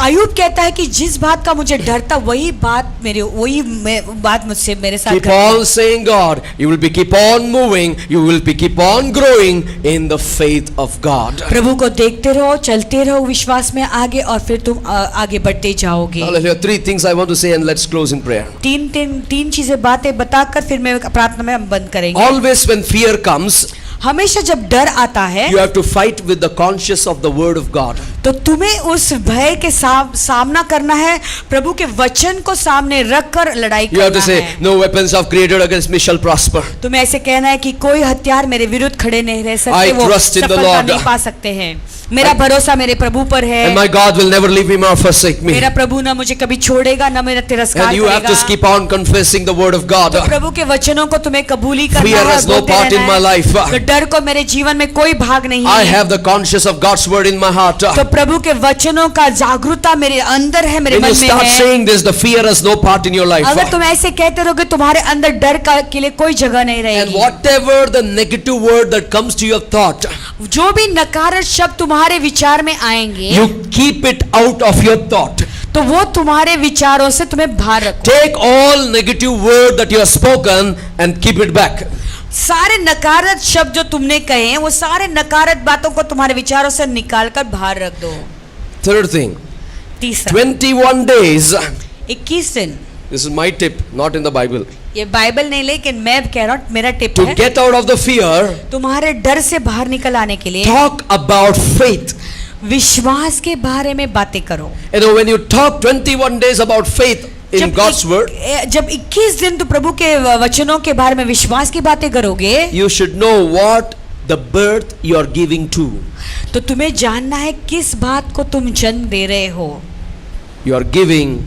Ayub कहता है कि जिस बात का मुझे डर था वही बात मुझसे मेरे साथ Keep घटी। on saying God. You will be keep on moving. You will be keep on growing in the faith of God. प्रभु को देखते रहो, चलते रहो विश्वास में आगे, और फिर तुम आगे बढ़ते जाओगे। Hallelujah. 3 things I want to say, and let's close in prayer. तीन चीजें बातें बताकर फिर मैं प्रार्थना में हम बंद करेंगे। Always when fear comes, हमेशा जब डर आता है you have to fight with the conscience of the word of God. तो तुम्हें उस भय के सामना करना है, प्रभु के वचन को सामने रखकर लड़ाई You have to करना say, है। "No weapons of created against me shall prosper." तुम्हें ऐसे कहना है कि कोई हथियार मेरे विरुद्ध खड़े नहीं रह सकते, I वो trust in the सफलता Lord. नहीं पा सकते हैं। मेरा भरोसा मेरे प्रभु पर है, And my God will never leave me nor forsake me. मेरा प्रभु ना मुझे कभी छोड़ेगा ना मेरा तिरस्कार And you have to करेगा। keep on confessing the word of God. तो प्रभु के वचनों को तुम्हें कबूली करना Fear है, has no बोलते part in रहना my है। life. तो डर को मेरे जीवन में कोई भाग नहीं I है। have the conscience of God's word in my heart. तो प्रभु के वचनों का जागरूकता मेरे अंदर है, मेरे When you मन में start है। saying this, the fear has no part in your life. अगर तुम ऐसे कहते रहोगे तुम्हारे अंदर डर के लिए कोई जगह नहीं And रहेगी। whatever the negative word that comes to your thought, जो भी नकारात्मक शब्द तुम्हारे विचार में आएंगे, you keep it out of your thought. तो वो तुम्हारे विचारों से तुम्हें बाहर रखो। Take all negative word that you have spoken and keep it back. सारे नकारात्मक शब्द जो तुमने कहे हैं, वो सारे नकारात्मक बातों को तुम्हारे विचारों से निकाल कर बाहर रख दो। Third thing, तीसरा, 21 days. 21 दिन। This is my tip, not in the Bible. ये बाइबल नहीं, लेकिन मैं कह रहा हूँ, मेरा टिप To है, get out of the fear, तुम्हारे डर से बाहर निकल आने के लिए talk about faith. विश्वास के बारे में बातें करो। You know, when you talk 21 days about faith in God's word, जब 21 दिन तो प्रभु के वचनों के बारे में विश्वास की बातें करोगे, you should know what the birth you are giving to. तो तुम्हें जानना है किस बात को तुम जन्म दे रहे हो। You are giving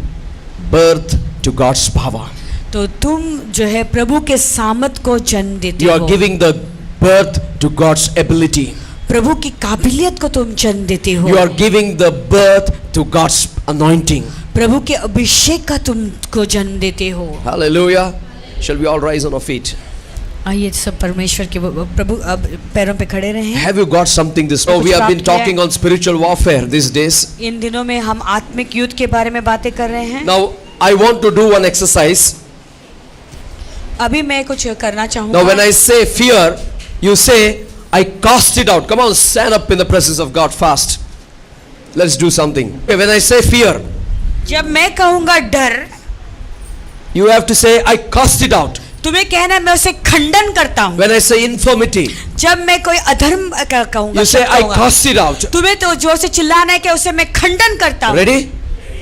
birth to God's power. तो तुम जो है प्रभु के सामर्थ को जन्म देते You are हो, giving the birth to God's ability. प्रभु की काबिलियत को तुम जन्म देते हो, You are giving the birth to God's anointing. प्रभु के अभिषेक का तुमको जन्म देते हो। Hallelujah. Shall we all rise on our feet? आइए सब परमेश्वर के प्रभु अब पैरों पे खड़े रहें। Have you got something this? Oh, we have been talking on spiritual warfare these days. इन दिनों में हम आत्मिक युद्ध के बारे में बातें कर रहे हैं। Now, I want to do one exercise. अभी मैं कुछ करना Now, चाहूँगा। when I say fear, you say, I cast it out. Come on, stand up in the presence of God fast. Let's do something. Okay, when I say fear, जब मैं कहूँगा डर, you have to say, I cast it out. तुम्हें कहना है मैं उसे खंडन करता हूँ। When I say infirmity, जब मैं कोई अधर्म कहूँगा, you say, I कहूँगा, cast it out. तुम्हें तो जोर से चिल्लाना है कि उसे मैं खंडन करता हूँ। Ready?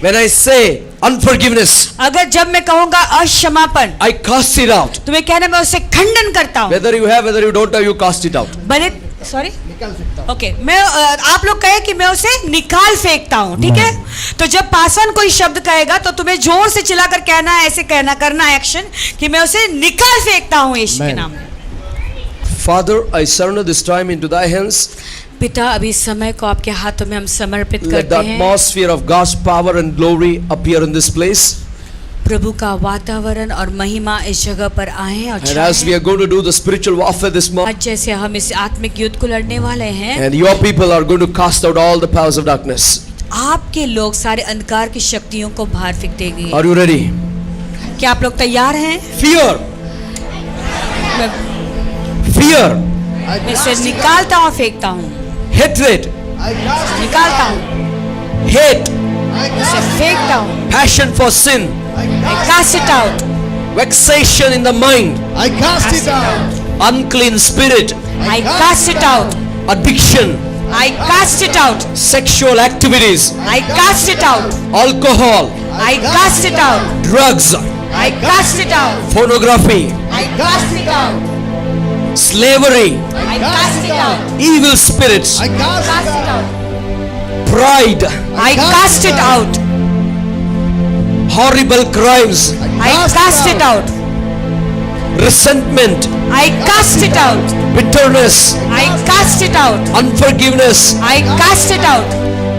When I say unforgiveness, अगर जब मैं कहूँगा अक्षमापन, I cast it out. तुम्हें कहना है मैं उसे खंडन करता हूँ। Whether you have, whether you don't have, you cast it out. भले सॉरी ओके, मैं आप लोग कहे कि मैं उसे निकाल फेंकता हूँ, ठीक है? तो जब पासवान कोई शब्द कहेगा तो तुम्हें जोर से चिल्लाकर कहना है, ऐसे कहना करना है एक्शन कि मैं उसे निकाल फेंकता हूँ यीशु के नाम में। Father, I surrender this time into thy hands. पिता, अभी समय को आपके हाथों में हम समर्पित Let करते the हैं। atmosphere of God's power and glory appear in this place. प्रभु का वातावरण और महिमा इस जगह पर आए और And as we are going to do the spiritual warfare this morning, आज जैसे हम इस आत्मिक युद्ध को लड़ने वाले हैं, and your people are going to cast out all the powers of darkness. आपके लोग सारे अंधकार की शक्तियों को बाहर फेंक देंगे। Are you ready? क्या आप लोग तैयार हैं? Fear, fear, I मैं cast इसे it निकालता हूँ, फेंकता हूँ, hatred, I cast it निकालता हूँ, hate, I इसे cast फेंकता हूँ, passion for sin, I I cast cast it out, vexation in the mind, I cast it out. unclean spirit, I cast it out, addiction, I cast it out, sexual activities, I cast it out, alcohol, I cast it out, drugs, I cast it out, pornography, I cast it out, slavery, I cast it out, evil spirits, I cast cast it it out. out, pride, I cast it out, horrible crimes, I cast it out, resentment, I cast it out, bitterness, I cast it out, unforgiveness, I cast it out,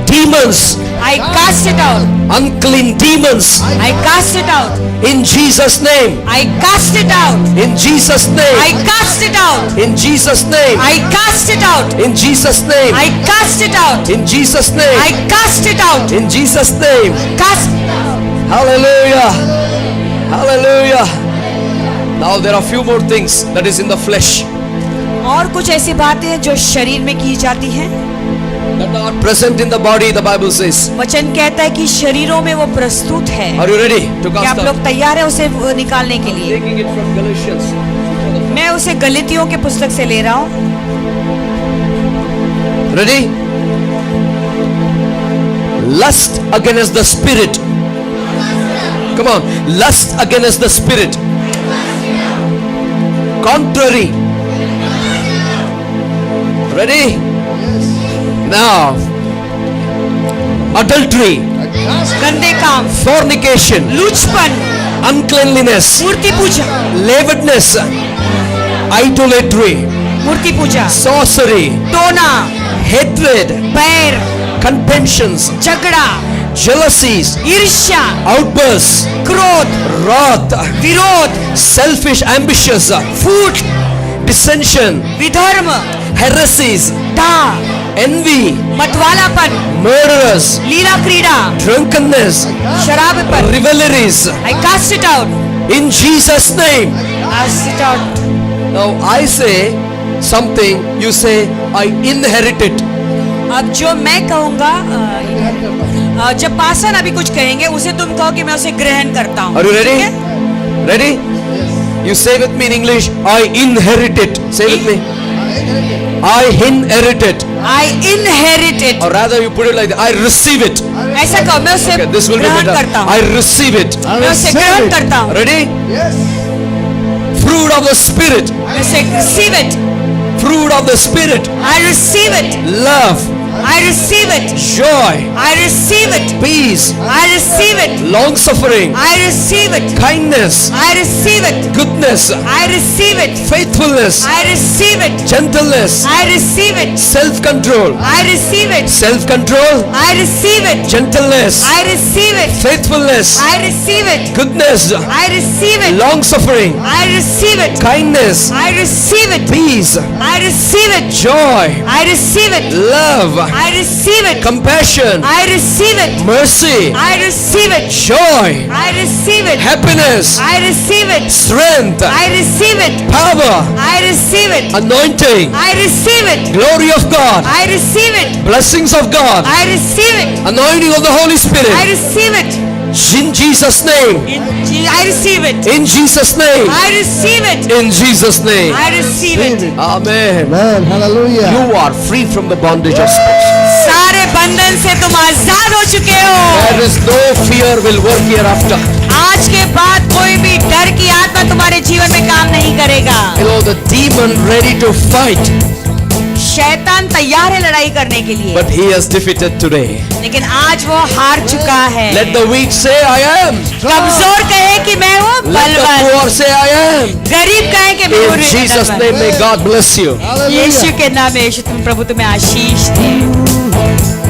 demons, I cast it out, unclean demons, I cast it out, in Jesus' name, I cast it out, in Jesus' I name, cast it out, in Jesus' name, I cast it out, in Jesus' name, I cast it out, in Jesus' I name, cast it out, in Jesus' name. cast it out. Hallelujah. Hallelujah. Now there are few more things that is in the flesh और कुछ ऐसी बातें हैं जो शरीर में की जाती हैं। that are present in the body, the Bible says. वचन कहता है कि शरीरों में वो प्रस्तुत है। Are you ready to क्या cast आप लोग out? तैयार है उसे निकालने के लिए? Taking it from Galatians. मैं उसे गलतियों के पुस्तक से ले रहा हूँ। Ready? Lust against the spirit. Come on. Lust against the spirit. Contrary. Ready? Now. Adultery. I cast it गंदे काम, Fornication. लूचपन, Uncleanliness. मूर्ति पूजा, Lewdness. Idolatry. मूर्ति पूजा, Sorcery. टोना, Hatred. बैर, Contentions. झगड़ा, Jealousies. ईर्ष्या, Outbursts. क्रोध, Wrath. विरोध, Selfish ambitions. फूट, Dissension. विधर्म, Heresies. दा, Envy. मतवालापन, Murderers. लीला क्रीड़ा, Drunkenness. शराबपन। Rivalries. I cast it out. In Jesus' name. Cast it out. Now I say something, you say I inherit it. अब जो मैं कहूँगा जब पासन अभी कुछ कहेंगे उसे तुम कहो कि मैं उसे ग्रहण करता हूँ। Are you ready? ठीक है? Ready? You say with me in English, I inherit it. Say with me. I inherit it. I inherit it. Or rather you put it like that, I receive it. ऐसा कहो मैं उसे Okay, this will be ग्रहण better. करता हूँ। I receive it. I मैं उसे receive ग्रहण it. करता हूँ। Ready? Yes. Fruit of the Spirit. मैं उसे receive it. Fruit of the Spirit. I receive it. Love. I receive it. Joy. I receive it. Peace. I receive it. Long suffering. I receive it. Kindness. I receive it. Goodness. I receive it. Faithfulness. I receive it. Gentleness. I receive it. Self-control. I receive it. Self-control. I receive it. Gentleness. I receive it. Faithfulness. I receive it. Goodness. I receive it. Long suffering. I receive it. Kindness. I receive it. Peace. I receive it. Joy. I receive it. Love. I receive it. Compassion. I receive it. Mercy. I receive it. Joy. I receive it. Happiness. I receive it. Strength. I receive it. Power. I receive it. Anointing. I receive it. Glory of God. I receive it. Blessings of God. I receive it. Anointing of the Holy I Spirit. receive it. In Jesus' name. I receive it. In Jesus' name. I receive it. In Jesus' name. I receive it. Amen. Amen. Hallelujah. You are free from the bondage of spirits. सारे बंधन से तुम आजाद हो चुके हो। There is no fear will work hereafter. आज के बाद कोई भी डर की आत्मा तुम्हारे जीवन में काम नहीं करेगा। You know, the demon ready to fight, शैतान तैयार है लड़ाई करने के लिए, but he has defeated today. लेकिन आज वो हार चुका है। Let the weak say, I am. कमजोर कहे कि मैं हूँ Let the बलवान, poor say, I am. गरीब कहे कि मैं हूँ In Jesus' name, may God bless you. Hallelujah. यीशु के नाम में यीशु तुम प्रभु तुम्हें आशीष दे।